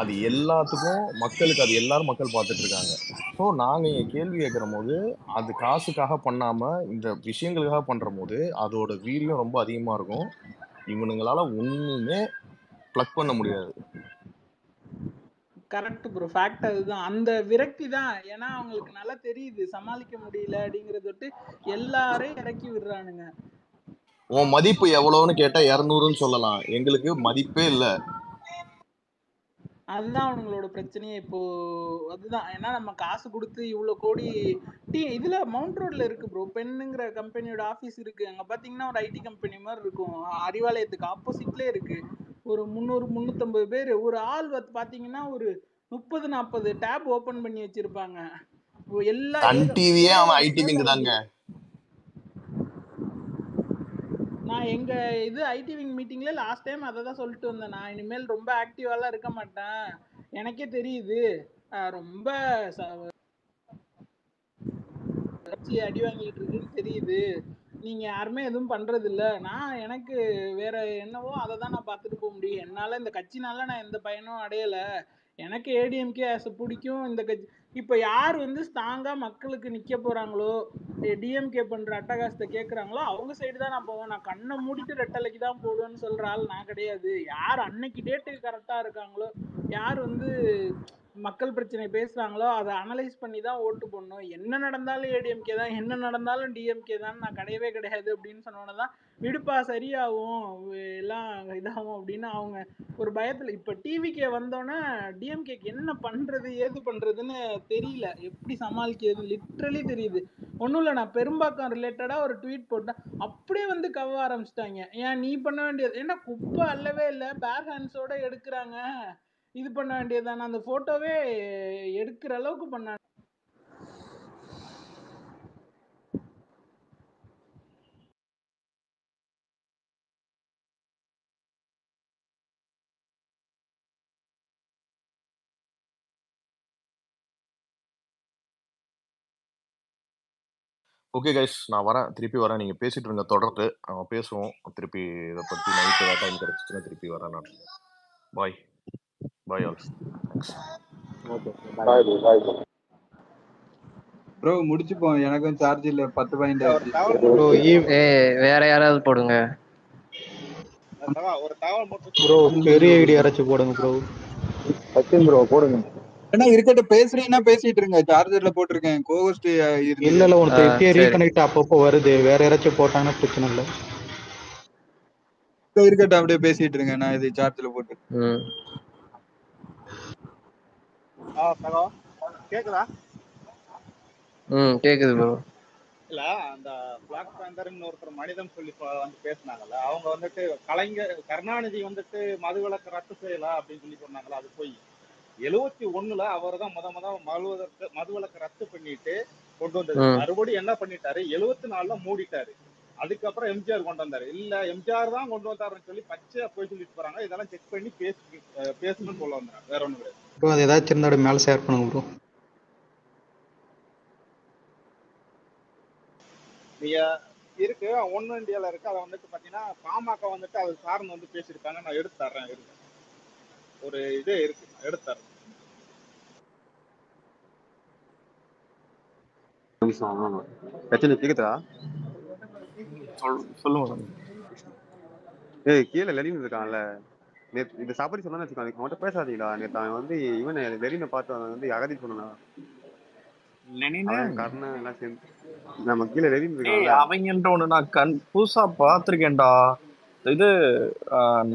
அது எல்லாத்துக்கும் மக்களுக்கு அது எல்லாரும் மக்கள் பார்த்துட்டு இருக்காங்க. ஸோ நாங்க இங்க கேள்வி கேட்கிற போது அது காசுக்காக பண்ணாம இந்த விஷயங்களுக்காக பண்ற போது அதோட வீரியம் ரொம்ப அதிகமா இருக்கும். இவனுங்களால ஒண்ணுமே பிளக் பண்ண முடியாது. கரெக்ட் ப்ரோ, ஃபேக்ட் அதுதான். அந்த விரக்தி தான். ஏன்னா அவங்களுக்கு நல்லா தெரியுது சமாளிக்க முடியல அப்படிங்கறத விட்டு எல்லாரையும் இறக்கி விடுறானுங்க. உன் மதிப்பு எவ்வளவுன்னு கேட்டா 200ன்னு சொல்லலாம். எங்களுக்கு மதிப்பே இல்ல. அதுதான் அவங்களோட பிரச்சனையே இப்போ. அதுதான் ஏன்னா நம்ம காசு கொடுத்து இவ்வளவு கோடி இதுல மவுண்ட் ரோட்ல இருக்கு ப்ரோ, பெண்ணுங்கிற கம்பெனியோட ஆபீஸ் இருக்கு. அங்க பாத்தீங்கன்னா ஒரு ஐடி கம்பெனி மாதிரி இருக்கும். அறிவாலயத்துக்கு ஆப்போசிட்லயே இருக்கு. ஒரு 300-350 பேர். ஒரு ஆள் பாத்தீங்கன்னா ஒரு 30-40 டேப் ஓபன் பண்ணி வச்சிருப்பாங்க. எல்லா டிவியே அவன் ஐடி விங் தாங்க. நான் எங்க இது ஐடி விங் மீட்டிங்ல லாஸ்ட் டைம் அதை தான் சொல்லிட்டு வந்தேன். நான் இனிமேல் ரொம்ப ஆக்டிவாலாம் இருக்க மாட்டேன். எனக்கே தெரியுது ரொம்ப அடி வாங்கிட்டு இருக்குன்னு தெரியுது. நீங்க யாருமே எதுவும் பண்றது இல்ல. நான் எனக்கு வேற என்னவோ அதை தான் நான் பார்த்துட்டு போக முடியும். என்னால இந்த கட்சினால நான் எந்த பயனும் அடையல. எனக்கு ஏடிஎம்கே பிடிக்கும். இந்த கட்சி இப்ப யார் ஸ்ட்ராங்கா மக்களுக்கு நிக்க போறாங்களோ, டிஎம்கே பண்ற அட்டகாசத்தை கேட்கறாங்களோ அவங்க சைடு தான் நான் போவேன். நான் கண்ணை மூடிட்டு ரெட்டலைக்கு தான் போடுவேன்னு சொல்ற ஆள் நான் கிடையாது. யார் அன்னைக்கு டேட்டுக்கு கரெக்டா இருக்காங்களோ, யார் மக்கள் பிரச்சனை பேசுறாங்களோ அதை அனலைஸ் பண்ணி தான் ஓட்டு போடணும். என்ன நடந்தாலும் ஏடிஎம்கே தான், என்ன நடந்தாலும் டிஎம்கே தான், நான் கிடையவே கிடையாது அப்படின்னு சொன்னோன்னதான் விடுப்பா சரியாகும் எல்லாம் இதாகும் அப்படின்னு அவங்க ஒரு பயத்துல. இப்ப டிவிக்கே வந்தோன்னே டிஎம்கேக்கு என்ன பண்றது ஏது பண்றதுன்னு தெரியல, எப்படி சமாளிக்கிறது லிட்ரலி தெரியுது. ஒன்றும் இல்லை, நான் பெரும்பாக்கம் ரிலேட்டடா ஒரு ட்வீட் போட்டேன், அப்படியே கவ ஆரம்பிச்சிட்டாங்க. ஏன் நீ பண்ண வேண்டியது என்ன, குப்பை அல்லவே இல்லை, பேர் ஹேண்ட்ஸோட எடுக்கிறாங்க, இது பண்ண வேண்டியதுதானே. அந்த போட்டோவே எடுக்கிற அளவுக்கு பண்ண. ஓகே கைஸ், நான் வரேன், திருப்பி வரேன். நீங்க பேசிட்டு இருங்க, தொடர்ந்து பேசுவோம். திருப்பி இதை பத்தி நைட்டு ஏதாவது டைம் கிடைச்சிச்சுன்னா திருப்பி வரேன் நான். பாய் பாய் ஆல். ப்ரோ முடிச்சுப்போம், எனக்கும் சார்ஜ் இல்ல, 10 பாயிண்ட் ஆச்சு. ப்ரோ வேற யாராவது போடுங்க ப்ரோ. பெரிய ஐடி யாராச்சும் போடுங்க ப்ரோ. சச்சின் ப்ரோ போடுங்க. ஏன்னா இருக்கட்டும், பேசுறீங்கன்னா பேசிட்டு இருங்க, சார்ஜர்ல போட்டிருக்கேன். கோஹோஸ்ட் இல்ல உனக்கு ரீகனெக்ட் அப்பப்போ வருது. வேற யாராச்சும் போட்டாங்கன்னா பிரச்சனை இல்ல. இருக்கட்டும், அப்படியே பேசிட்டு இருங்க, நான் இது சார்ஜ்ல போட்டு. கேக்குதா? கேக்குது ப்ரோ. இல்ல அந்த பிளாக் பேந்தர்னு ஒருத்தர் மனிதன் சொல்லி பேசினாங்கல்ல, அவங்க கலைஞர் கருணாநிதி மதுவிலக்கு ரத்து செய்யலாம் அப்படின்னு சொல்லி சொன்னாங்களா, அது போய் 71ல அவர் தான் முத மதுவிலக்கு ரத்து பண்ணிட்டு கொண்டு வந்தது. மறுபடியும் என்ன பண்ணிட்டாரு, 74ல மூடிட்டாரு. அதுக்கப்புறம் எம்ஜிஆர் கொண்டு வந்தாரு. இல்ல எம்ஜிஆர் தான் கொண்டு வந்தாருன்னு சொல்லி பச்சையா போய் சொல்லிட்டு போறாங்க. இதெல்லாம் செக் பண்ணி பேசணும்னு சொல்ல வந்தாங்க, வேற ஒண்ணு கிடையாது. ப்ரோ அது ஏதாச்சும் இருந்தா மேல ஷேர் பண்ணுங்க ப்ரோ. நீங்க இருக்கு ஒன்னு இந்தியால இருக்கு. அதை பாத்தீங்கன்னா பாமக அது சார்ந்து பேசியிருக்காங்க. நான் எடுத்து தர்றேன், இருக்கு ஒரு இதே இருக்கு, எடுத்து தர்றேன். பிரச்சனை கேக்குதா? சொல்லுங்க. ஏய் கீழே லெலின் இருக்கான்ல, நேத்து இந்த சபரி சொன்னா வச்சுக்கோ, அவன்கிட்ட பேசாதீங்களா. நேத்து அவன் வந்து இவனை லெலினை பார்த்து அவன் வந்து அகதி சொன்னான். அவன் கர்ணன் எல்லாம் சேர்ந்து நம்ம கீழே லெலின் டேய் இருக்கான்ல. அவங்கன்ற ஒண்ணு நான் புதுசா பாத்திருக்கேன்டா. இது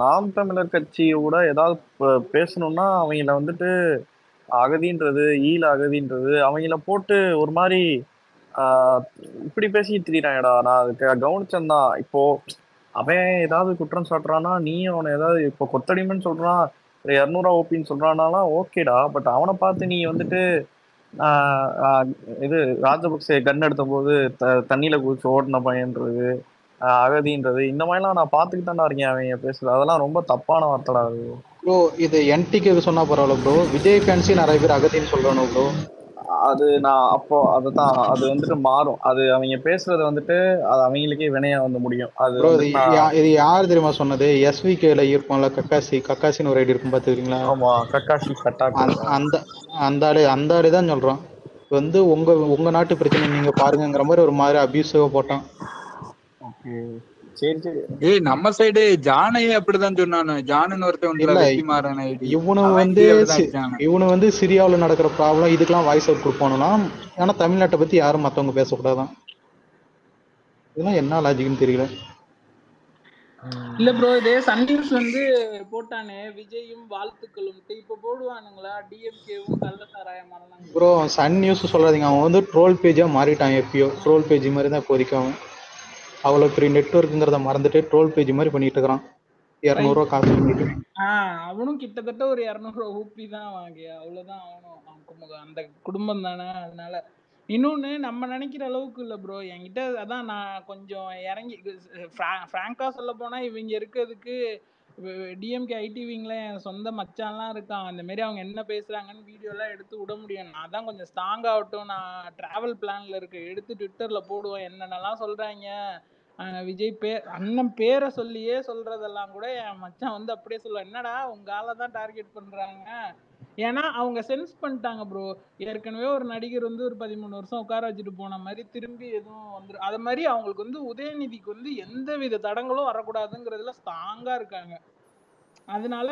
நாம் தமிழர் கட்சியோட ஏதாவது பேசணும்னா அவங்கள வந்துட்டு அகதின்றது அகதின்றது அவங்கள போட்டு ஒரு மாதிரி இப்படி பேசிட்டு திரியிறாங்கடா. நான் அதுக்கு கவனிச்சேன் தான். இப்போ அவன் ஏதாவது குற்றம் சாட்டுறான்னா நீயும் அவனை ஏதாவது இப்போ கொத்தடிமைன்னு சொல்றான், 200 ஓபின்னு சொல்றானாலாம் ஓகேடா. பட் அவனை பார்த்து நீ வந்துட்டு இது ராஜபக்சே கன் எடுத்த போது தண்ணியில குதிச்சு ஓடின பையன்றது, அகதின்றது, இந்த மாதிரிலாம் நான் பார்த்துக்கிட்டு தான்டா இருக்கேன் அவங்க பேசுறது. அதெல்லாம் ரொம்ப தப்பான வார்த்தைடா அது. ப்ரோ இது என்டிக்கு சொன்னா பரவாயில்ல ப்ரோ, விஜய் ஃபேன்ஸி நிறைய பேர் அகதின்னு சொல்றானு ப்ரோ. அது நான் அப்போ அதுதான் அது வந்துட்டு மாறும். அது அவங்க பேசுறது வந்துட்டு அது அவங்களுக்கே வினையா வந்து முடியும். அது இது யார் தெரியுமா சொன்னது? SVKல இருப்போம்ல, கக்காசின்னு ஒரு ஐடி இருக்கும் பாத்துக்கிறீங்களா? ஆமா, கக்காசி அந்த ஆளு தான் சொல்றான். வந்து உங்க நாட்டு பிரச்சனை நீங்க பாருங்கிற மாதிரி ஒரு மாதிரி அபியூசிவா போட்டான். சரி சரி. ஏய் நம்ம சைடு ஜானையே அப்படிதான் சொன்னானு. ஜானுன்னு ஒருத்தன் இவனு வந்து சிரியாவில் நடக்கிற ப்ராப்ளம் இதுக்கெல்லாம் வாய்ஸ் அவுட் கொடுப்பானுனா, ஆனா தமிழ்நாட்டை பத்தி யாரும் மத்தவங்க பேசக்கூடாதான். இதெல்லாம் என்ன லாஜிக்னு தெரியல. இல்ல ப்ரோ, இதே சன் நியூஸ் வந்து போட்டானே விஜயும் வாழ்த்துக்களும், இப்ப போடுவானுங்களா டிஎம்கேவும் கள்ளசாராய மரணம்? ப்ரோ சன் நியூஸ் சொல்லாதீங்க, அவன் வந்து ட்ரோல் பேஜா மாறிட்டான். எப்பயோ ட்ரோல் பேஜ் மாதிரி தான் இப்போதைக்கு. அவன் அவ்வளவு பெரிய நெட்வொர்க்குங்கிறத மறந்துட்டு ட்ரோல் பேஜ் மாதிரி பண்ணிட்டு இருக்கிறான். 200 ரூபா காசு பண்ணிட்டு. அவனும் கிட்டத்தட்ட ஒரு 200 ரூபா ஊப்பி தான் வாங்கி, அவ்வளவுதான். அவனும் அந்த குடும்பம் தானே. அதனால இன்னொன்னு நம்ம நினைக்கிற அளவுக்கு இல்ல ப்ரோ. என்கிட்ட அதான் நான் கொஞ்சம் இறங்கி ஃப்ராங்கா சொல்ல போனா இவங்க இருக்கிறதுக்கு டிஎம்கே ஐடிவிங்கள என் சொந்த மச்சான்லாம் இருக்கான். அந்த மாதிரி அவங்க என்ன பேசுறாங்கன்னு வீடியோ எல்லாம் எடுத்து விட முடியும். நான் தான் கொஞ்சம் ஸ்ட்ராங் ஆகட்டும், நான் டிராவல் பிளான்ல இருக்கு, எடுத்து ட்விட்டர்ல போடுவேன் என்னென்னலாம் சொல்றாங்க. விஜய் அண்ணன் பேரை சொல்லியே சொல்றதெல்லாம் கூட என் மச்சான் வந்து அப்படியே சொல்லுவான், என்னடா உங்க ஆளை தான் டார்கெட் பண்றாங்க. ஏன்னா அவங்க சென்ஸ் பண்ணிட்டாங்க ப்ரோ. ஏற்கனவே ஒரு நடிகர் வந்து ஒரு 13 வருஷம் உட்கார வச்சுட்டு போன மாதிரி திரும்பி எதுவும் வந்துடும். அது மாதிரி அவங்களுக்கு வந்து உதயநிதிக்கு வந்து எந்த வித தடங்களும் வரக்கூடாதுங்கிறதுல ஸ்ட்ராங்கா இருக்காங்க. அதனால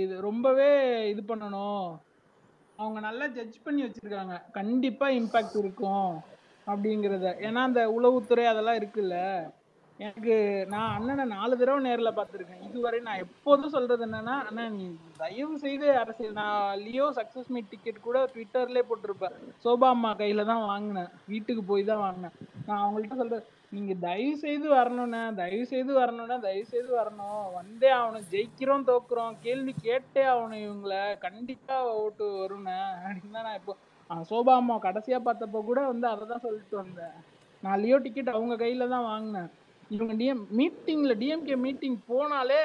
இது ரொம்பவே இது பண்ணணும். அவங்க நல்லா ஜட்ஜ் பண்ணி வச்சிருக்காங்க, கண்டிப்பா இம்பாக்ட் இருக்கும் அப்படிங்கிறத. ஏன்னா அந்த உளவுத்துறை அதெல்லாம் இருக்குல்ல. எனக்கு நான் அண்ணனை 4 தடவை நேர்ல பார்த்துருக்கேன். இதுவரை நான் எப்போதும் சொல்றது என்னன்னா, அண்ணா நீ தயவு செய்து அரசியல், நான் லியோ சக்சஸ் மீட் டிக்கெட் கூட ட்விட்டர்லேயே போட்டிருப்பேன். சோபா அம்மா கையில தான் வாங்கினேன், வீட்டுக்கு போய் தான் வாங்கினேன். நான் அவங்கள்ட்ட சொல்றேன், நீங்க தயவு செய்து வரணும்ண்ணே, தயவு செய்து வரணும்னா தயவு செய்து வரணும், வந்தே ஆகணும், ஜெயிக்கிறோம் தோக்குறோம் கேள்வி கேட்டே ஆகணும், இவங்களை கண்டிப்பா ஓட்டு வரும்ண்ணே அப்படின்னு தான் நான் இப்போ சோபா அம்மா கடைசியா பார்த்தப்போ கூட வந்து அதை தான் சொல்லிட்டு வந்தேன். நான் லியோ டிக்கெட் அவங்க கையில தான் வாங்கினேன். இவங்க டிஎம்கே மீட்டிங் போனாலே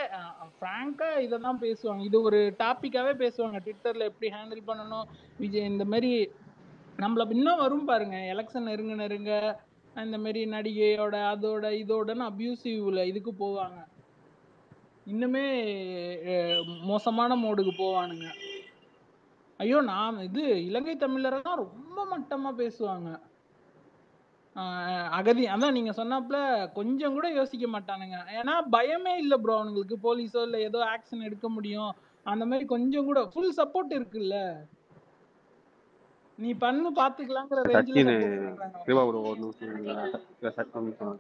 ஃப்ராங்கா இதை தான் பேசுவாங்க. இது ஒரு டாபிக்காவே பேசுவாங்க ட்விட்டர்ல, எப்படி ஹேண்டில் பண்ணணும் விஜய். இந்த மாதிரி நம்மள இன்னும் வரும் பாருங்க, எலெக்ஷன் நெருங்க இந்த மாதிரி நடிகையோட அதோட இதோடன்னு அபியூசிவ்ல இதுக்கு போவாங்க. இன்னுமே மோசமான மோடுக்கு போவானுங்க. ஐயோ நான் இது இலங்கை தமிழரெல்லாம் ரொம்ப மட்டமா பேசுவாங்க. அகதி அதான் நீங்க சொன்னாப்ல கொஞ்சம் கூட யோசிக்க மாட்டானுங்க. ஏன்னா பயமே இல்ல ப்ரோ அவனுங்களுக்கு, போலீஸோ இல்ல ஏதோ ஆக்ஷன் எடுக்க முடியும் அந்த மாதிரி கொஞ்சம் கூட ஃபுல் சப்போர்ட் இருக்குல்ல. நீ பண்ணு பாத்துக்கலாங்கிற ரேஞ்சில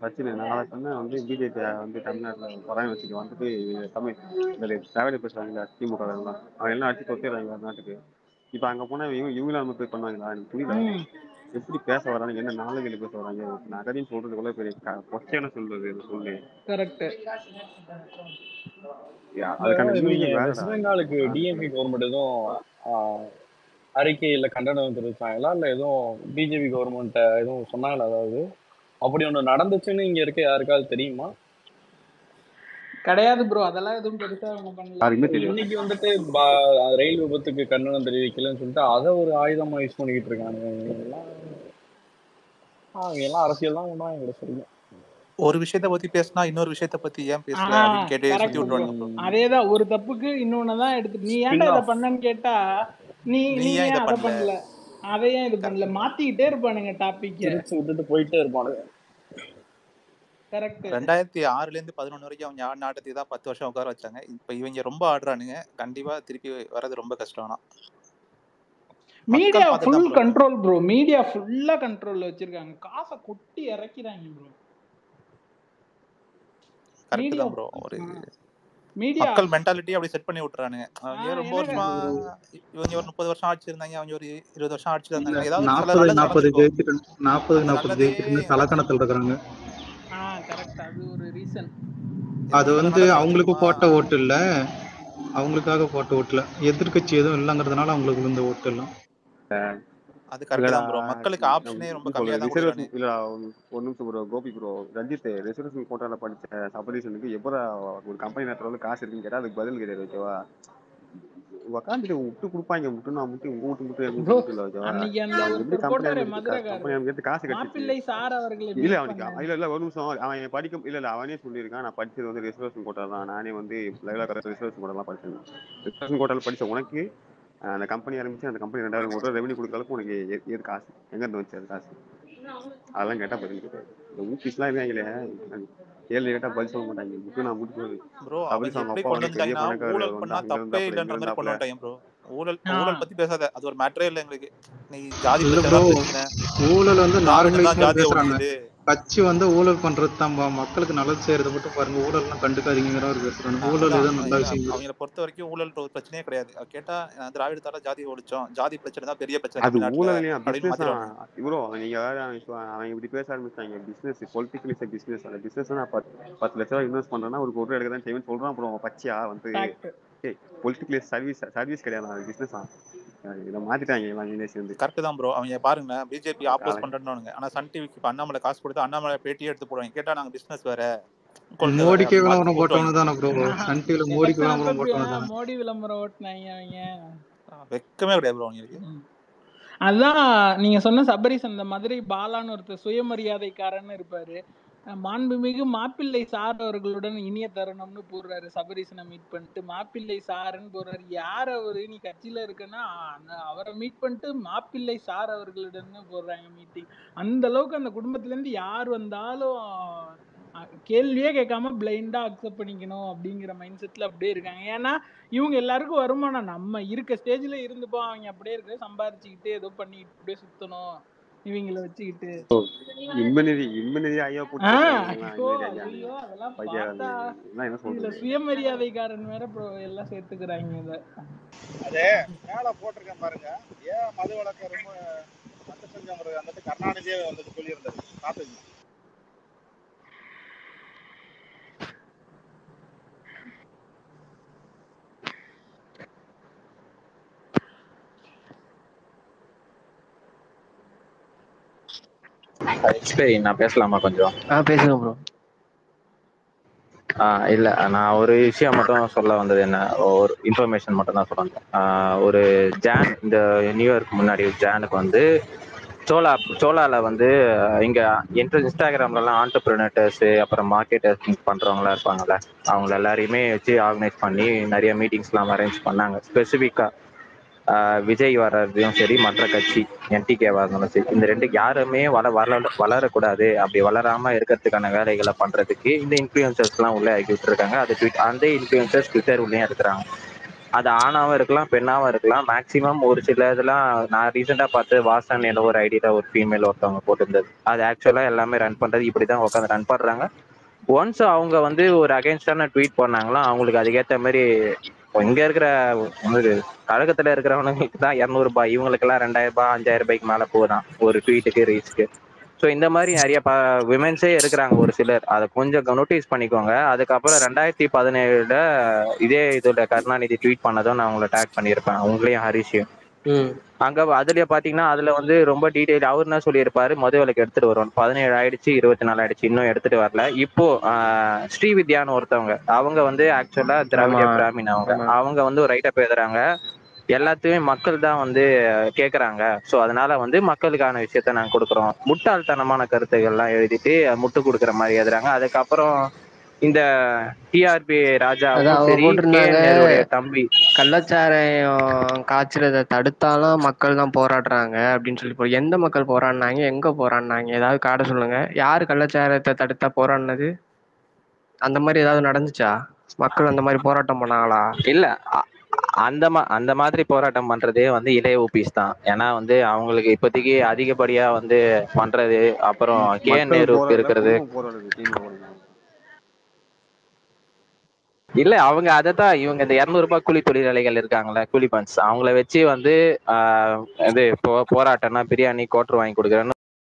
சச்சின் நான் சொன்னேன் வந்து பிஜேபி வந்து தமிழ்நாட்டில் பராயம் வச்சுட்டு வந்துட்டு தமிழ் பேசுறாங்க திமுக எல்லாம் அவங்க எல்லாம் அடிச்சு தொத்திடுறாங்க நாட்டுக்கு. இப்ப அங்க போனா இவங்களாம் நம்ம போய் பண்ணுவாங்களா? எனக்கு புரியல எப்படி பேச வராங்க, என்ன நாளைக்கு பேச வராங்க. நகரின்னு சொல்றது கூட பெரிய கொச்சையான சொல்றது சொல்லி. கரெக்ட். வெஸ்ட் பெங்காலுக்கு டிஎம்கே கவர்மெண்ட் எதுவும் அறிக்கையில கண்டனம் தெரிவிச்சாங்களா, இல்ல எதுவும் பிஜேபி கவர்மெண்ட் எதுவும் சொன்னாங்களா? அதாவது அப்படி ஒண்ணு நடந்துச்சுன்னு இங்க இருக்க யாருக்காவது தெரியுமா? கிடையாது ப்ரோ, அதெல்லாம் எதுவும் பெருசா அவங்க பண்ணல. இன்னைக்கு வந்துட்டு ரயில் விபத்துக்கு கண்டனம் தெரிவிக்கலன்னு சொல்லிட்டு அதை ஒரு ஆயுதமா யூஸ் பண்ணிக்கிட்டு இருக்காங்க. எல்லாம் அரசியல் தான் ஒண்ணா எங்களை சொல்லுங்க. ஒரு விஷயத்த பத்தி பேசினா இன்னொரு விஷயத்த பத்தி ஏன் பேசல அப்படின்னு கேட்டு சுத்தி விட்டுருவாங்க. அதேதான், ஒரு தப்புக்கு இன்னொன்னதான் எடுத்து நீ ஏன்டா இதை பண்ணன்னு கேட்டா நீ ஏன் அதை பண்ணல, அதையும் இது பண்ணல, மாத்திக்கிட்டே இருப்பானுங்க டாபிக் விட்டுட்டு போயிட்டே இருப்பானுங்க. கரெக்ட் 2006ல இருந்து 11 வரைக்கும் அவங்க ஆடின ஆட்டத்துக்கு தான் 10 வருஷம் உட்கார வச்சாங்க. இப்ப இவங்க ரொம்ப ஆடுறானுங்க. கண்டிப்பா திருப்பி வர்றது ரொம்ப கஷ்டம். ஆனா மீடியா மக்கள் பார்த்துட்டு தான் ஃபுல் ப்ரோ இருக்காங்க. Control bro. மீடியா ஃபுல்லா கண்ட்ரோல்ல வச்சிருக்காங்க. காசை கொட்டி இறக்கிறாங்க ப்ரோ. கரெக்ட் மீடியா தான் ப்ரோ. ஒரு மீடியா மக்கள் மென்டாலிட்டி அப்படி செட் பண்ணி விட்டுறானுங்க. அவங்க ரொம்ப எனக்கு வருஷமா இவங்க ஒரு 30 வருஷம் ஆட்சி இருந்தாங்க, அவங்க ஒரு 20 வருஷம் ஆட்சியில் இல்ல இருந்தாங்க. ஏதாவது ஒரு சில 40 நல்லது 40 நடந்திருக்கும். ஜெயிச்சுட்டு 40 அந்த 40 நல்லதே ஜெயிச்சுட்டு தலக்கணத்தில் இருக்கிறாங்க. கரெக்ட். அது ஒரு ரீசன். அது சில வந்து நல்லது அவங்களுக்கு நடந்திருக்குமா? போட்ட ஓட்டு இல்ல, அவங்களுக்காக போட்ட ஓட்டுல எதிர்க்கட்சி எதுவும் இல்லைங்கிறதுனால அவங்களுக்கு விழுந்த ஓட்டு எல்லாம். அது கரெக்ட் தான் ப்ரோ. மக்களுக்கு ஆப்ஷனே ரொம்ப கம்மியா தான் கொடுக்குறானு. இல்ல ஒரு நிமிஷம் bro. Gopi bro, Ranjith reservation கோட்டால படிச்ச சபரீஷனுக்கு எப்படா ஒரு கம்பெனி நடத்துறது காசு இருக்குன்னு கேட்டா அதுக்கு பதில் கிடையாது. ஓகேவா? உட்காந்துட்டு விட்டு கொடுப்பாங்க. முட்டு நான் முட்டு உங்க வீட்டு முட்டு எங்க ப்ரோ வீட்டு இல்லை. ஓகேவா? அன்னைக்கு அந்த அவன் எப்படி ஒருத்தர் கம்பெனி போட்டாரே கம்பெனி மதுரைக்காரரு எடுத்து காசு கட்டிச்சு. மாப்பிள்ளை சார் அவர்களை இல்ல மீட் அவனுக்கு பண்ணாரு. இல்ல ஒரு நிமிஷம் அவன் படிக்க இல்ல அவனே சொல்லியிருக்கான். நான் படிச்சது வந்து ரிசர்வேஷன் கோட்டா தான். நானே வந்து லைலா கரெக்ட் ரிசர்வேஷன் கோட்டா தான் படிச்சேன். ரிசர்வேஷன் கோட்டால படிச்ச உனக்கு அந்த கம்பெனி ஆரம்பிச்சு அந்த கம்பெனி 2000 கோடி ரெவன்யூ கொடுக்கறதுக்கு உனக்கு ஏது காசு எங்க இருந்து வந்துச்சு? அது காசு அதெல்லாம் கேட்டா பதில் கிடையாது. இந்த ஊபிஸ்லாம் இருக்காங்களே, கேள்வி கேட்டா பதில் சொல்ல மாட்டாங்க. முட்டு நான் முட்டு ப்ரோ சபரிஸ் அவங்க அவங்க எப்படி அப்பா கொண்டு வந்து பெரிய வந்துட்டாங்கன்னா பணக்காரர் ஊழல் வந்து பண்ணா அங்க தப்பே இருந்தாப்புல இங்க இல்லைன்ற மாதிரி கொண்டு இருந்தாப்புல. வந்துட்டாங்க ப்ரோ. ஊழல் பத்தி பேசாத, அது ஒரு மேட்டரே இல்லை எங்களுக்கு. நீ ஜாதி இல்ல பிரச்சனை ப்ரோ, தான் பிரச்சனை. ஊழல் வந்து திராவிடம் நார்மலைஸ் தான் பண்ணி ஜாதியை பேசுறாங்க. ஒழிக்குது. கட்சி வந்து ஊழல் பண்றது தான் மக்களுக்கு நல்லது செய்யறத மட்டும் பாருங்க. ஊழல்லாம் கண்டுக்காதீங்கிற ஒரு பேசுறாங்க. ஊழல் அதான் ஏதோ நல்ல விஷயம். அவங்களை பொறுத்த வரைக்கும் ஊழல் ஒரு பிரச்சனையே கிடையாது. கேட்டா திராவிடத்தால ஜாதியை ஒழிச்சோம், ஜாதி பிரச்சனை தான் பெரிய பிரச்சனை அது தமிழ்நாட்டுல ஊழல் இல்லையா? அப்படின்னு பிசினஸ் தான் மாத்திடுவாங்க. ப்ரோ. நீங்க வேற அவன் இப்படி பேச ஆரம்பிச்சாங்க. Business political is business. அந்த பிசினஸ் நான் 10 லட்ச ரூபாய் இன்வெஸ்ட் பண்றேன்னா ஒரு கோடி எடுக்க தான் செய்வேன் சொல்றான். அப்புறம் பச்சையா வந்து பொலிட்டிக்கல் சர்வீஸ் கிடையாது, அது பிசினஸ் தான். இதை மாத்திட்டாங்க எல்லாம் இங்கிலீஷ் வந்து. கரெக்ட் தான் ப்ரோ. அவங்க பாருங்க பிஜேபி ஆப்போஸ் பண்றேன்னு. ஆனா சன் டிவிக்கு இப்ப அண்ணாமலை காசு கொடுத்து அண்ணாமலை பேட்டியே எடுத்து போடுவாங்க. கேட்டா நாங்க பிசினஸ் வேற கொள்கை வேற மோடிக்கே அப்படி மாத்தி விளம்பரம் போட்டவனு தானே ப்ரோ. சன் டிவில மோடிக்கு எலெக்ஷன் விளம்பரம் அப்ப போட்டவனு தானே. மோடி விளம்பரம் ஓட்டுனாங்க அவங்க. வெக்கமே கிடையாது ப்ரோ அவங்களுக்கு. அதான் நீங்க சொன்ன சபரிஸ் அந்த மதுரை பாலான்னு ஒருத்தர் சுயமரியாதைக்காரன்னு இருப்பாரு. மாண்புமிகு மாப்பிள்ளை சார் அவர்களுடன் இனிய தருணம்னு போடுறாரு. சபரீசனை மீட் பண்ணிட்டு மாப்பிள்ளை சாருன்னு போடுறாரு. யார் அவரு? நீ கட்சியில இருக்குன்னா அவரை மீட் பண்ணிட்டு மாப்பிள்ளை சார் அவர்களுடன் போடுறாங்க மீட்டிங். அந்த அளவுக்கு அந்த குடும்பத்துல இருந்து யார் வந்தாலும் கேள்வியே கேட்காம பிளைண்டா அக்செப்ட் பண்ணிக்கணும் அப்படிங்கிற மைண்ட் செட்ல அப்படியே இருக்காங்க. ஏன்னா இவங்க எல்லாருக்கும் வருமானம் நம்ம இருக்க ஸ்டேஜ்ல இருந்துப்போம். அவங்க அப்படியே இருக்க சம்பாரிச்சுக்கிட்டு ஏதோ பண்ணிட்டு அப்படியே சுத்தணும் இவங்களை வச்சுக்கிட்டு. இன்மநிதி ஐயா போட்டு அதெல்லாம் பார்த்தா இதுல சுயமரியாதைக்காரன் வேற எல்லாம் சேர்த்துக்கிறாங்க. இத அது மேல போட்டிருக்கேன் பாருங்க. ஏன் மது வழக்க ரொம்ப ரத்து செஞ்சவங்க வந்துட்டு கருணாநிதியே வந்துட்டு சொல்லியிருந்தாரு. பாத்துங்க. சரி, நான் பேசலாமா கொஞ்சம்? பேசுங்க ப்ரோ. இல்ல, நான் ஒரு விஷயம் மட்டும் சொல்ல வந்தது. என்ன ஒரு இன்ஃபர்மேஷன் மட்டும் தான் சொல்ல வந்தேன். ஒரு இந்த நியூ இயர்க்கு முன்னாடி ஜானுக்கு வந்து சோலால வந்து இங்க இன்ஸ்டாகிராம்லலாம் ஆண்டர்பிரினர்ஸ் அப்புறம் மார்க்கெட்டர்ஸ் பண்றவங்களா இருப்பாங்கல்ல, அவங்க எல்லாரையுமே வச்சு ஆர்கனைஸ் பண்ணி நிறைய மீட்டிங்ஸ்லாம் அரேஞ்ச் பண்ணாங்க. ஸ்பெசிஃபிக்கா விஜய் வர்றதையும் சரி, மற்ற கட்சி என்டிகேவா இருந்தாலும் சரி, இந்த ரெண்டு யாருமே வளரக்கூடாது. அப்படி வளராம இருக்கிறதுக்கான வேலைகளை பண்றதுக்கு இந்த இன்ஃபுளுசர்ஸ்லாம் உள்ள ஆக்கி விட்டுருக்காங்க. அந்த இன்ஃபுளுசர்ஸ் ட்விட்டர் உள்ளே இருக்கிறாங்க. அது ஆணாவும் இருக்கலாம், பெண்ணாவும் இருக்கலாம். மேக்சிமம் ஒரு சில இதெல்லாம் நான் ரீசெண்டா பார்த்து வாசன் என்ற ஒரு ஐடியில ஒரு ஃபீமேல் ஒருத்தவங்க போட்டிருந்தது. அது ஆக்சுவலா எல்லாமே ரன் பண்றது இப்படிதான் உட்காந்து ரன் பண்றாங்க. ஒன்ஸ் அவங்க வந்து ஒரு அகைன்ஸ்டான ட்வீட் பண்ணாங்களா, அவங்களுக்கு அதுக்கேற்ற மாதிரி இங்க இருக்கிற கழகத்துல இருக்கிறவங்களுக்கு தான் 200 ரூபாய், இவங்களுக்கெல்லாம் 2000 ரூபாய் 5000 ரூபாய்க்கு மேல போதான் ஒரு ட்வீட்டுக்கு ரீச்க்கு. ஸோ இந்த மாதிரி நிறைய விமென்ஸே இருக்கிறாங்க ஒரு சிலர். அதை கொஞ்சம் நோட்டீஸ் பண்ணிக்கோங்க. அதுக்கப்புறம் 2017 இதே இதுல கருணாநிதி ட்வீட் பண்ணதும் நான் உங்களை டேக் பண்ணியிருப்பேன், உங்களையும் ஹரிஷையும். அங்க அதுல பாத்தீங்கன்னா அதுல வந்து ரொம்ப டீடைல் அவர் என்ன சொல்லியிருப்பாரு, மது விலக்கு எடுத்துட்டு வரும் 17 ஆயிடுச்சு 24 ஆயிடுச்சு இன்னும் எடுத்துட்டு வரல. இப்போ ஸ்ரீவித்யான்னு ஒருத்தவங்க, அவங்க வந்து ஆக்சுவலா திராவிட பிராமின், அவங்க வந்து ஒரு ரைட்டப் எழுதுறாங்க. எல்லாத்தையுமே மக்கள் தான் வந்து கேட்குறாங்க. ஸோ அதனால வந்து மக்களுக்கான விஷயத்த நாங்கள் கொடுக்குறோம். முட்டாள்தனமான கருத்துக்கள்லாம் எழுதிட்டு முட்டு கொடுக்குற மாதிரி எழுதுறாங்க. அதுக்கப்புறம் இந்த டிஆர்பி அதான் ராஜாவும் அவங்க சரி, போட்டிருந்தாங்க கேஎன்ஆருடைய தம்பி கள்ளச்சாராயம் காய்ச்சறத தடுத்தாலும் மக்கள் தான் போராடுறாங்க அப்படின்னு சொல்லி எந்த மக்கள் போராடினாங்க, எங்க போராடினாங்க, ஏதாவது காட்ட சொல்லுங்க. யாரு கள்ளச்சாராயத்தை தடுத்தா போராடினது? அந்த மாதிரி ஏதாவது நடந்துச்சா? மக்கள் அந்த மாதிரி போராட்டம் பண்ணாங்களா? இல்ல அந்த மாதிரி போராட்டம் பண்றதே வந்து இளைய ஓபிஸ் தான். ஏன்னா வந்து அவங்களுக்கு இப்போதைக்கு அதிகப்படியா வந்து பண்றது, அப்புறம் கேஎன்ஆருக்கு இருக்கிறது. இல்ல அவங்க அதைத்தான் இவங்க இந்த 200 ரூபாய் கூலி தொழிலாளிகள் இருக்காங்களே, கூலி பன்ஸ், அவங்கள வச்சு வந்து இது போராட்டம்னா பிரியாணி கோட்டர் வாங்கி கொடுக்குறேன்னு